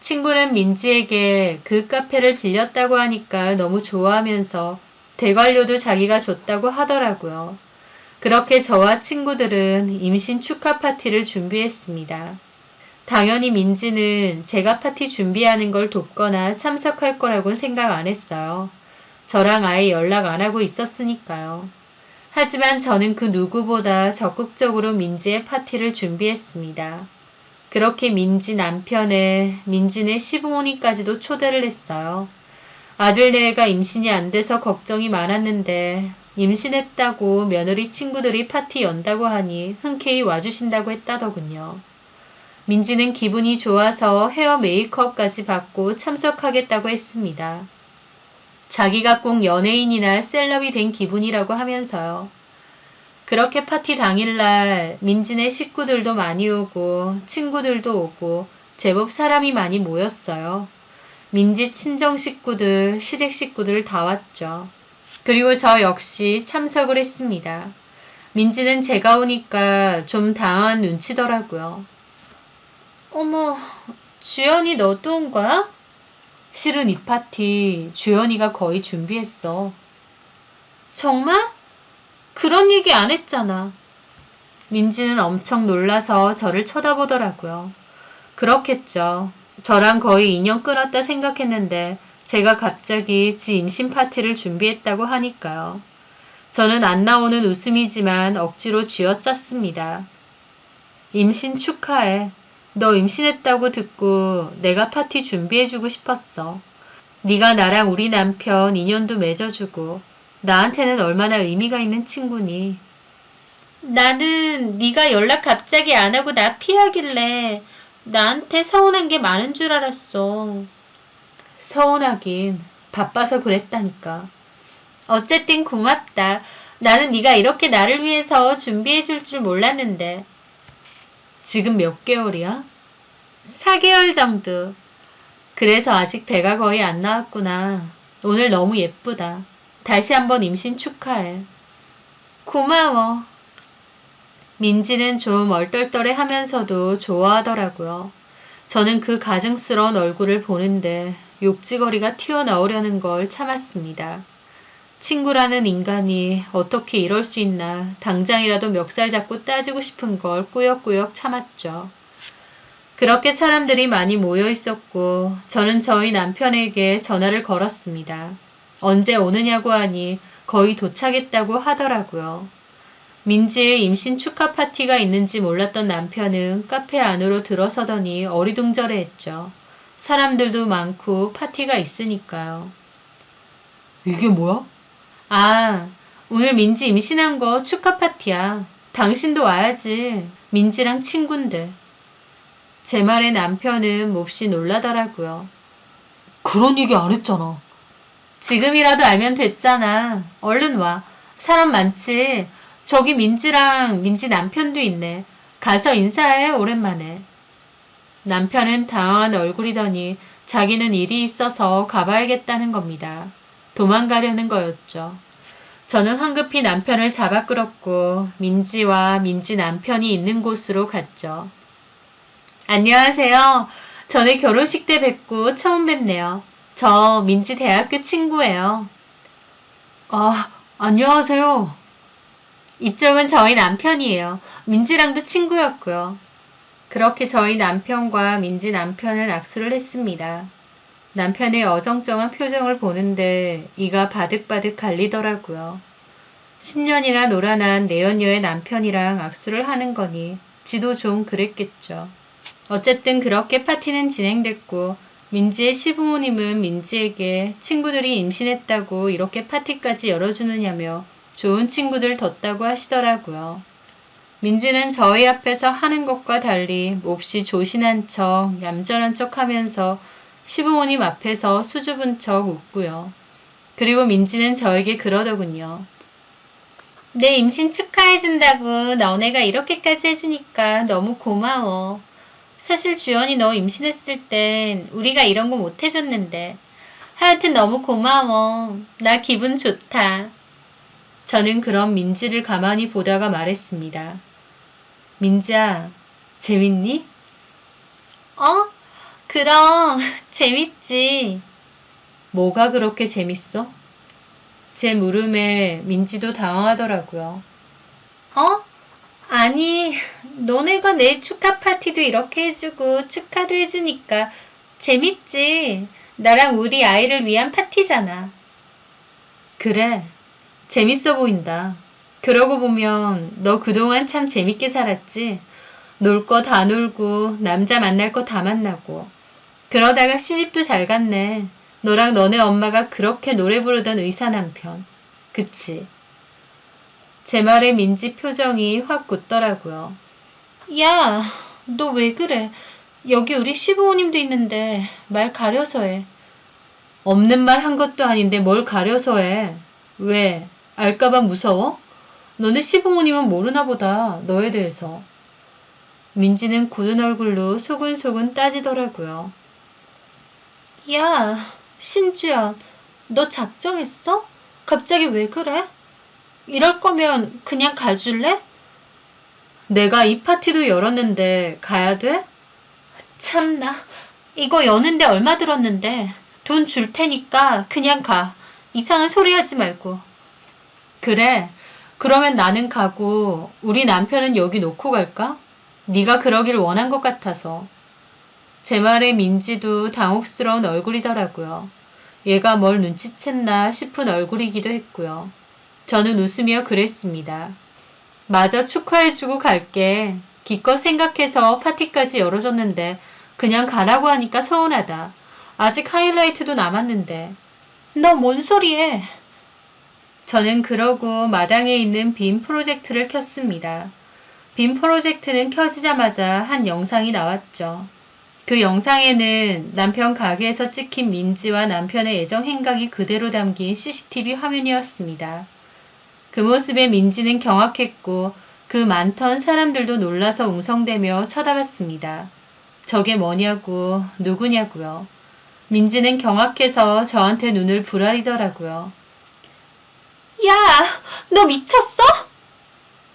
S1: 친구는 민지에게 그 카페를 빌렸다고 하니까 너무 좋아하면서 대관료도 자기가 줬다고 하더라고요. 그렇게 저와 친구들은 임신 축하 파티를 준비했습니다. 당연히 민지는 제가 파티 준비하는 걸 돕거나 참석할 거라고는 생각 안 했어요. 저랑 아예 연락 안 하고 있었으니까요. 하지만 저는 그 누구보다 적극적으로 민지의 파티를 준비했습니다. 그렇게 민지 남편의 민지네 시부모님까지도 초대를 했어요. 아들내가 임신이 안 돼서 걱정이 많았는데 임신했다고 며느리 친구들이 파티 연다고 하니 흔쾌히 와주신다고 했다더군요. 민지는 기분이 좋아서 헤어 메이크업까지 받고 참석하겠다고 했습니다. 자기가 꼭 연예인이나 셀럽이 된 기분이라고 하면서요. 그렇게 파티 당일날 민지네 식구들도 많이 오고 친구들도 오고 제법 사람이 많이 모였어요. 민지 친정 식구들, 시댁 식구들 다 왔죠. 그리고 저 역시 참석을 했습니다. 민지는 제가 오니까 좀 당황한 눈치더라고요. 어머, 주연이 너도 온 거야? 실은 이 파티 주연이가 거의 준비했어. 정말? 그런 얘기 안 했잖아. 민지는 엄청 놀라서 저를 쳐다보더라고요. 그렇겠죠. 저랑 거의 인연 끊었다 생각했는데 제가 갑자기 지 임신 파티를 준비했다고 하니까요. 저는 안 나오는 웃음이지만 억지로 쥐어짰습니다. 임신 축하해. 너 임신했다고 듣고 내가 파티 준비해주고 싶었어. 네가 나랑 우리 남편 인연도 맺어주고 나한테는 얼마나 의미가 있는 친구니. 나는 네가 연락 갑자기 안 하고 나 피하길래 나한테 서운한 게 많은 줄 알았어. 서운하긴 바빠서 그랬다니까. 어쨌든 고맙다. 나는 네가 이렇게 나를 위해서 준비해 줄 줄 몰랐는데. 지금 몇 개월이야? 4개월 정도. 그래서 아직 배가 거의 안 나왔구나. 오늘 너무 예쁘다. 다시 한번 임신 축하해. 고마워. 민지는 좀 얼떨떨해 하면서도 좋아하더라고요. 저는 그 가증스러운 얼굴을 보는데 욕지거리가 튀어나오려는 걸 참았습니다. 친구라는 인간이 어떻게 이럴 수 있나 당장이라도 멱살 잡고 따지고 싶은 걸 꾸역꾸역 참았죠. 그렇게 사람들이 많이 모여 있었고 저는 저희 남편에게 전화를 걸었습니다. 언제 오느냐고 하니 거의 도착했다고 하더라고요. 민지의 임신 축하 파티가 있는지 몰랐던 남편은 카페 안으로 들어서더니 어리둥절해했죠. 사람들도 많고 파티가 있으니까요. 이게 뭐야? 아, 오늘 민지 임신한 거 축하 파티야. 당신도 와야지. 민지랑 친군데. 제 말에 남편은 몹시 놀라더라고요. 그런 얘기 안 했잖아. 지금이라도 알면 됐잖아. 얼른 와. 사람 많지. 저기 민지랑 민지 남편도 있네. 가서 인사해, 오랜만에. 남편은 당황한 얼굴이더니 자기는 일이 있어서 가봐야겠다는 겁니다. 도망가려는 거였죠. 저는 황급히 남편을 잡아 끌었고 민지와 민지 남편이 있는 곳으로 갔죠. 안녕하세요. 전에 결혼식 때 뵙고 처음 뵙네요. 저 민지 대학교 친구예요. 아, 안녕하세요. 이쪽은 저희 남편이에요. 민지랑도 친구였고요. 그렇게 저희 남편과 민지 남편은 악수를 했습니다. 남편의 어정쩡한 표정을 보는데 이가 바득바득 갈리더라고요. 10년이나 놀아난 내연녀의 남편이랑 악수를 하는 거니 지도 좀 그랬겠죠. 어쨌든 그렇게 파티는 진행됐고 민지의 시부모님은 민지에게 친구들이 임신했다고 이렇게 파티까지 열어주느냐며 좋은 친구들 뒀다고 하시더라고요. 민지는 저희 앞에서 하는 것과 달리 몹시 조신한 척, 얌전한 척 하면서 시부모님 앞에서 수줍은 척 웃고요. 그리고 민지는 저에게 그러더군요. 내 임신 축하해준다고 너네가 이렇게까지 해주니까 너무 고마워. 사실 주연이 너 임신했을 땐 우리가 이런 거 못 해줬는데. 하여튼 너무 고마워. 나 기분 좋다. 저는 그럼 민지를 가만히 보다가 말했습니다. 민지야, 재밌니? 어? 그럼 재밌지. 뭐가 그렇게 재밌어? 제 물음에 민지도 당황하더라고요. 어? 아니, 너네가 내 축하 파티도 이렇게 해주고 축하도 해주니까 재밌지. 나랑 우리 아이를 위한 파티잖아. 그래, 재밌어 보인다. 그러고 보면 너 그동안 참 재밌게 살았지. 놀 거 다 놀고 남자 만날 거 다 만나고. 그러다가 시집도 잘 갔네. 너랑 너네 엄마가 그렇게 노래 부르던 의사 남편. 그치? 제 말에 민지 표정이 확 굳더라고요. 야, 너 왜 그래? 여기 우리 시부모님도 있는데 말 가려서 해. 없는 말 한 것도 아닌데 뭘 가려서 해. 왜? 알까봐 무서워? 너네 시부모님은 모르나 보다, 너에 대해서. 민지는 굳은 얼굴로 소근소근 따지더라고요. 야, 신주연, 너 작정했어? 갑자기 왜 그래? 이럴 거면 그냥 가줄래? 내가 이 파티도 열었는데 가야 돼? 참나, 이거 여는데 얼마 들었는데 돈 줄 테니까 그냥 가. 이상한 소리 하지 말고. 그래, 그러면 나는 가고 우리 남편은 여기 놓고 갈까? 네가 그러길 원한 것 같아서. 제 말에 민지도 당혹스러운 얼굴이더라고요. 얘가 뭘 눈치챘나 싶은 얼굴이기도 했고요. 저는 웃으며 그랬습니다. 마저 축하해주고 갈게. 기껏 생각해서 파티까지 열어줬는데 그냥 가라고 하니까 서운하다. 아직 하이라이트도 남았는데. 너 뭔 소리해? 저는 그러고 마당에 있는 빔 프로젝트를 켰습니다. 빔 프로젝트는 켜지자마자 한 영상이 나왔죠. 그 영상에는 남편 가게에서 찍힌 민지와 남편의 애정 행각이 그대로 담긴 CCTV 화면이었습니다. 그 모습에 민지는 경악했고 그 많던 사람들도 놀라서 웅성대며 쳐다봤습니다. 저게 뭐냐고, 누구냐고요. 민지는 경악해서 저한테 눈을 부라리더라고요. 야, 너 미쳤어?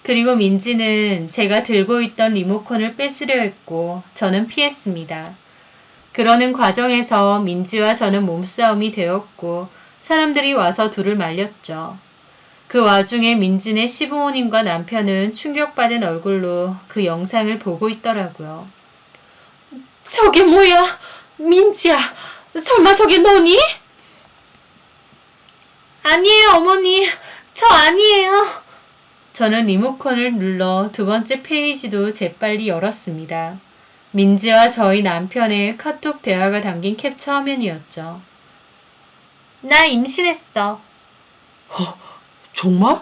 S1: 그리고 민지는 제가 들고 있던 리모컨을 뺏으려 했고 저는 피했습니다. 그러는 과정에서 민지와 저는 몸싸움이 되었고 사람들이 와서 둘을 말렸죠. 그 와중에 민진의 시부모님과 남편은 충격받은 얼굴로 그 영상을 보고 있더라고요. 저게 뭐야? 민지야, 설마 저게 너니? 아니에요, 어머니. 저 아니에요. 저는 리모컨을 눌러 두 번째 페이지도 재빨리 열었습니다. 민지와 저희 남편의 카톡 대화가 담긴 캡처 화면이었죠. 나 임신했어.
S2: 정말?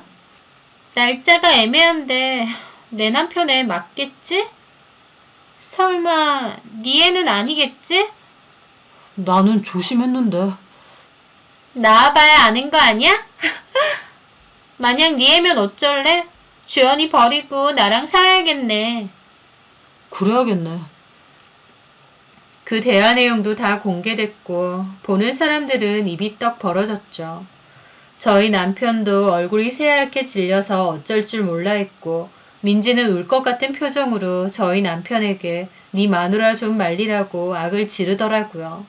S1: 날짜가 애매한데 내 남편 애 맞겠지? 설마 네 애는 아니겠지?
S2: 나는 조심했는데.
S1: 나와봐야 아는 거 아니야? 만약 네 애면 어쩔래? 주연이 버리고 나랑 살아야겠네.
S2: 그래야겠네.
S1: 그 대화 내용도 다 공개됐고 보는 사람들은 입이 떡 벌어졌죠. 저희 남편도 얼굴이 새하얗게 질려서 어쩔 줄 몰라 했고 민지는 울 것 같은 표정으로 저희 남편에게 네 마누라 좀 말리라고 악을 지르더라고요.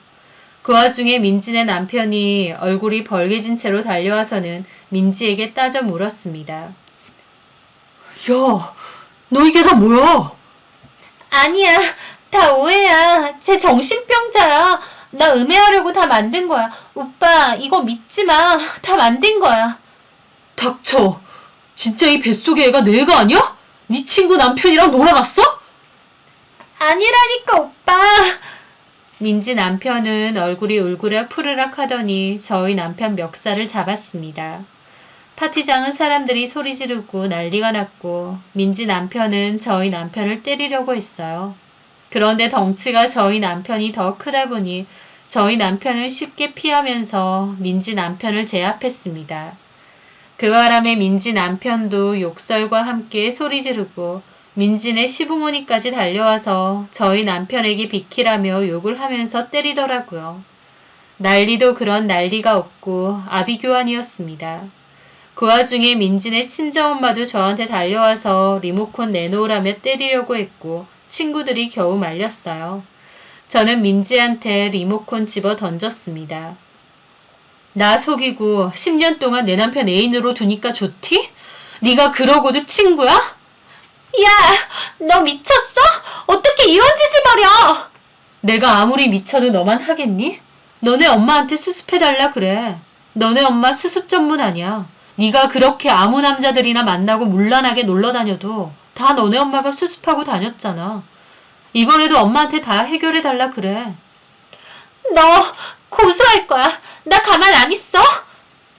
S1: 그 와중에 민지네 남편이 얼굴이 벌개진 채로 달려와서는 민지에게 따져 물었습니다.
S2: 야, 너 이게 다 뭐야?
S1: 아니야, 다 오해야. 쟤 정신병자야. 나 음해하려고 다 만든 거야. 오빠, 이거 믿지 마. 다 만든 거야.
S2: 닥쳐. 진짜 이 뱃속의 애가 내 애가 아니야? 네 친구 남편이랑 놀아놨어?
S1: 아니라니까, 오빠. 민지 남편은 얼굴이 울그락 푸르락 하더니 저희 남편 멱살을 잡았습니다. 파티장은 사람들이 소리 지르고 난리가 났고 민지 남편은 저희 남편을 때리려고 했어요. 그런데 덩치가 저희 남편이 더 크다 보니 저희 남편은 쉽게 피하면서 민지 남편을 제압했습니다. 그 바람에 민지 남편도 욕설과 함께 소리 지르고 민지네 시부모님까지 달려와서 저희 남편에게 비키라며 욕을 하면서 때리더라고요. 난리도 그런 난리가 없고 아비규환이었습니다. 그 와중에 민지네 친정엄마도 저한테 달려와서 리모컨 내놓으라며 때리려고 했고 친구들이 겨우 말렸어요. 저는 민지한테 리모컨 집어 던졌습니다. 나 속이고 10년 동안 내 남편 애인으로 두니까 좋디? 네가 그러고도 친구야? 야, 너 미쳤어? 어떻게 이런 짓을 벌여? 내가 아무리 미쳐도 너만 하겠니? 너네 엄마한테 수습해달라 그래. 너네 엄마 수습 전문 아니야. 네가 그렇게 아무 남자들이나 만나고 물란하게 놀러 다녀도 다 너네 엄마가 수습하고 다녔잖아. 이번에도 엄마한테 다 해결해달라 그래. 너 고소할 거야. 나 가만 안 있어?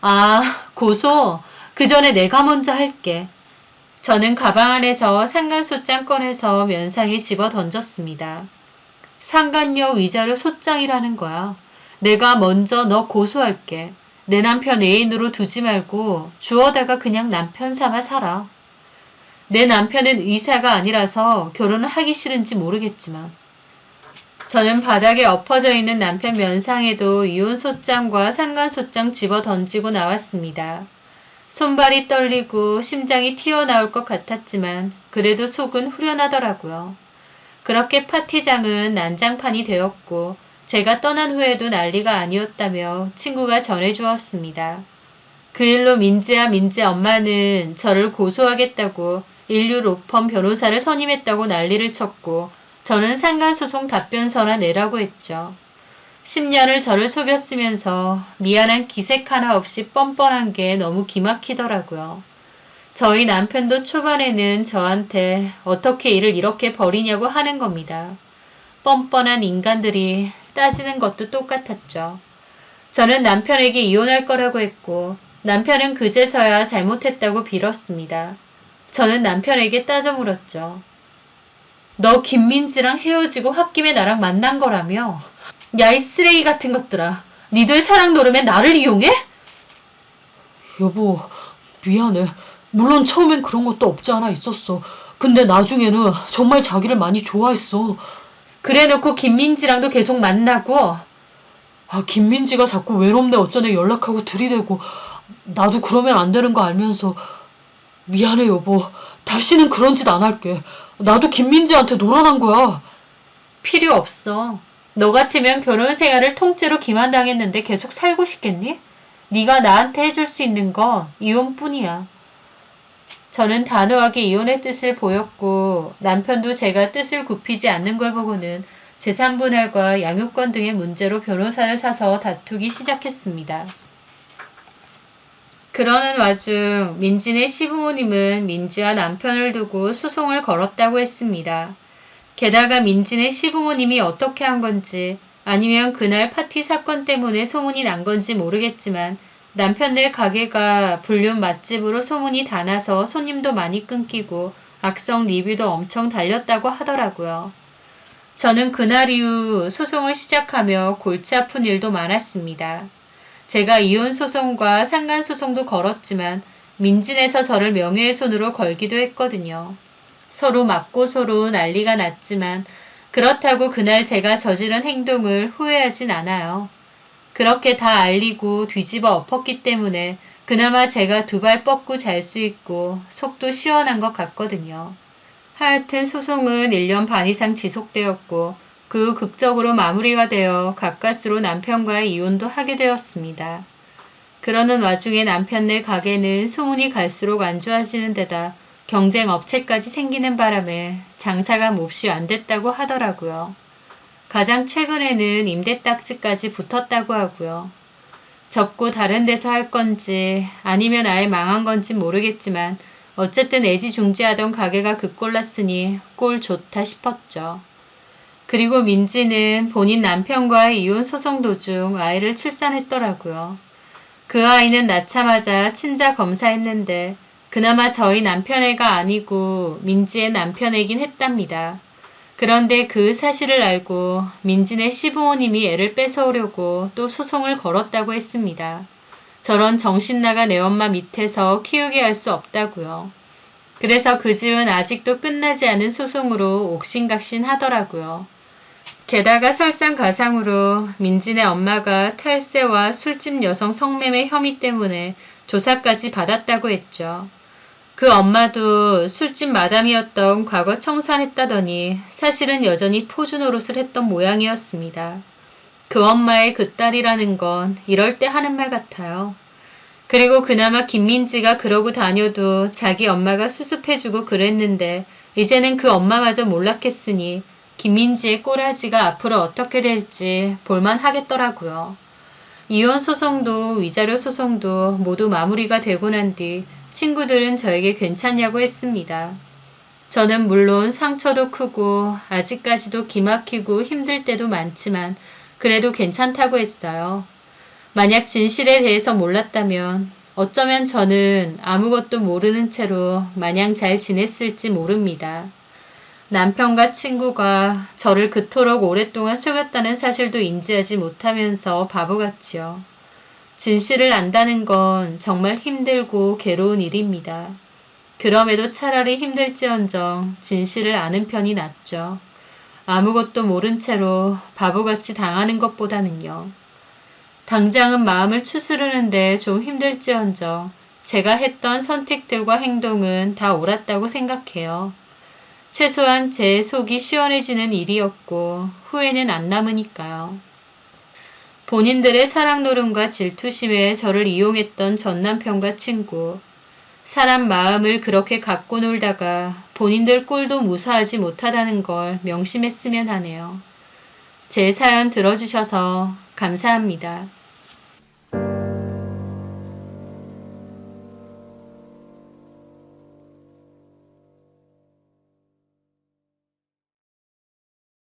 S1: 아, 고소? 그 전에 내가 먼저 할게. 저는 가방 안에서 상간소장 꺼내서 면상에 집어 던졌습니다. 상간녀 위자료 소장이라는 거야. 내가 먼저 너 고소할게. 내 남편 애인으로 두지 말고 주워다가 그냥 남편 삼아 살아. 내 남편은 의사가 아니라서 결혼을 하기 싫은지 모르겠지만 저는 바닥에 엎어져 있는 남편 면상에도 이혼소장과 상간소장 집어 던지고 나왔습니다. 손발이 떨리고 심장이 튀어나올 것 같았지만 그래도 속은 후련하더라고요. 그렇게 파티장은 난장판이 되었고 제가 떠난 후에도 난리가 아니었다며 친구가 전해주었습니다. 그 일로 민지와 민지 엄마는 저를 고소하겠다고 인류 로펌 변호사를 선임했다고 난리를 쳤고 저는 상간소송 답변서나 내라고 했죠. 10년을 저를 속였으면서 미안한 기색 하나 없이 뻔뻔한 게 너무 기막히더라고요. 저희 남편도 초반에는 저한테 어떻게 일을 이렇게 벌이냐고 하는 겁니다. 뻔뻔한 인간들이 따지는 것도 똑같았죠. 저는 남편에게 이혼할 거라고 했고 남편은 그제서야 잘못했다고 빌었습니다. 저는 남편에게 따져 물었죠. 너 김민지랑 헤어지고 홧김에 나랑 만난 거라며? 야, 이 쓰레기 같은 것들아. 니들 사랑 노름에 나를 이용해?
S2: 여보, 미안해. 물론 처음엔 그런 것도 없지 않아 있었어. 근데 나중에는 정말 자기를 많이 좋아했어.
S1: 그래놓고 김민지랑도 계속 만나고.
S2: 김민지가 자꾸 외롭네 어쩌네 연락하고 들이대고 나도 그러면 안 되는 거 알면서 미안해 여보. 다시는 그런 짓 안 할게. 나도 김민지한테 놀아난 거야.
S1: 필요 없어. 너 같으면 결혼 생활을 통째로 기만당했는데 계속 살고 싶겠니? 네가 나한테 해줄 수 있는 건 이혼뿐이야. 저는 단호하게 이혼의 뜻을 보였고 남편도 제가 뜻을 굽히지 않는 걸 보고는 재산분할과 양육권 등의 문제로 변호사를 사서 다투기 시작했습니다. 그러는 와중 민진의 시부모님은 민지와 남편을 두고 소송을 걸었다고 했습니다. 게다가 민진의 시부모님이 어떻게 한 건지 아니면 그날 파티 사건 때문에 소문이 난 건지 모르겠지만 남편네 가게가 불륜 맛집으로 소문이 다 나서 손님도 많이 끊기고 악성 리뷰도 엄청 달렸다고 하더라고요. 저는 그날 이후 소송을 시작하며 골치 아픈 일도 많았습니다. 제가 이혼소송과 상간소송도 걸었지만 민진에서 저를 명예훼손으로 걸기도 했거든요. 서로 맞고 서로 난리가 났지만 그렇다고 그날 제가 저지른 행동을 후회하진 않아요. 그렇게 다 알리고 뒤집어 엎었기 때문에 그나마 제가 두 발 뻗고 잘 수 있고 속도 시원한 것 같거든요. 하여튼 소송은 1년 반 이상 지속되었고 그 후 극적으로 마무리가 되어 가까스로 남편과의 이혼도 하게 되었습니다. 그러는 와중에 남편네 가게는 소문이 갈수록 안 좋아지는 데다 경쟁 업체까지 생기는 바람에 장사가 몹시 안 됐다고 하더라고요. 가장 최근에는 임대딱지까지 붙었다고 하고요. 접고 다른 데서 할 건지 아니면 아예 망한 건지 모르겠지만 어쨌든 애지중지하던 가게가 급골랐으니 꼴 좋다 싶었죠. 그리고 민지는 본인 남편과의 이혼 소송 도중 아이를 출산했더라고요. 그 아이는 낳자마자 친자 검사했는데 그나마 저희 남편 애가 아니고 민지의 남편 애긴 했답니다. 그런데 그 사실을 알고 민진의 시부모님이 애를 뺏어오려고 또 소송을 걸었다고 했습니다. 저런 정신나간 애엄마 밑에서 키우게 할 수 없다고요. 그래서 그 집은 아직도 끝나지 않은 소송으로 옥신각신 하더라고요. 게다가 설상가상으로 민진의 엄마가 탈세와 술집 여성 성매매 혐의 때문에 조사까지 받았다고 했죠. 그 엄마도 술집 마담이었던 과거 청산했다더니 사실은 여전히 포주 노릇을 했던 모양이었습니다. 그 엄마의 그 딸이라는 건 이럴 때 하는 말 같아요. 그리고 그나마 김민지가 그러고 다녀도 자기 엄마가 수습해주고 그랬는데 이제는 그 엄마마저 몰락했으니 김민지의 꼬라지가 앞으로 어떻게 될지 볼만 하겠더라고요. 이혼 소송도 위자료 소송도 모두 마무리가 되고 난 뒤 친구들은 저에게 괜찮냐고 했습니다. 저는 물론 상처도 크고 아직까지도 기막히고 힘들 때도 많지만 그래도 괜찮다고 했어요. 만약 진실에 대해서 몰랐다면 어쩌면 저는 아무것도 모르는 채로 마냥 잘 지냈을지 모릅니다. 남편과 친구가 저를 그토록 오랫동안 속였다는 사실도 인지하지 못하면서 바보같이요. 진실을 안다는 건 정말 힘들고 괴로운 일입니다. 그럼에도 차라리 힘들지언정 진실을 아는 편이 낫죠. 아무것도 모른 채로 바보같이 당하는 것보다는요. 당장은 마음을 추스르는데 좀 힘들지언정 제가 했던 선택들과 행동은 다 옳았다고 생각해요. 최소한 제 속이 시원해지는 일이었고 후회는 안 남으니까요. 본인들의 사랑노름과 질투심에 저를 이용했던 전남편과 친구. 사람 마음을 그렇게 갖고 놀다가 본인들 꼴도 무사하지 못하다는 걸 명심했으면 하네요. 제 사연 들어주셔서 감사합니다.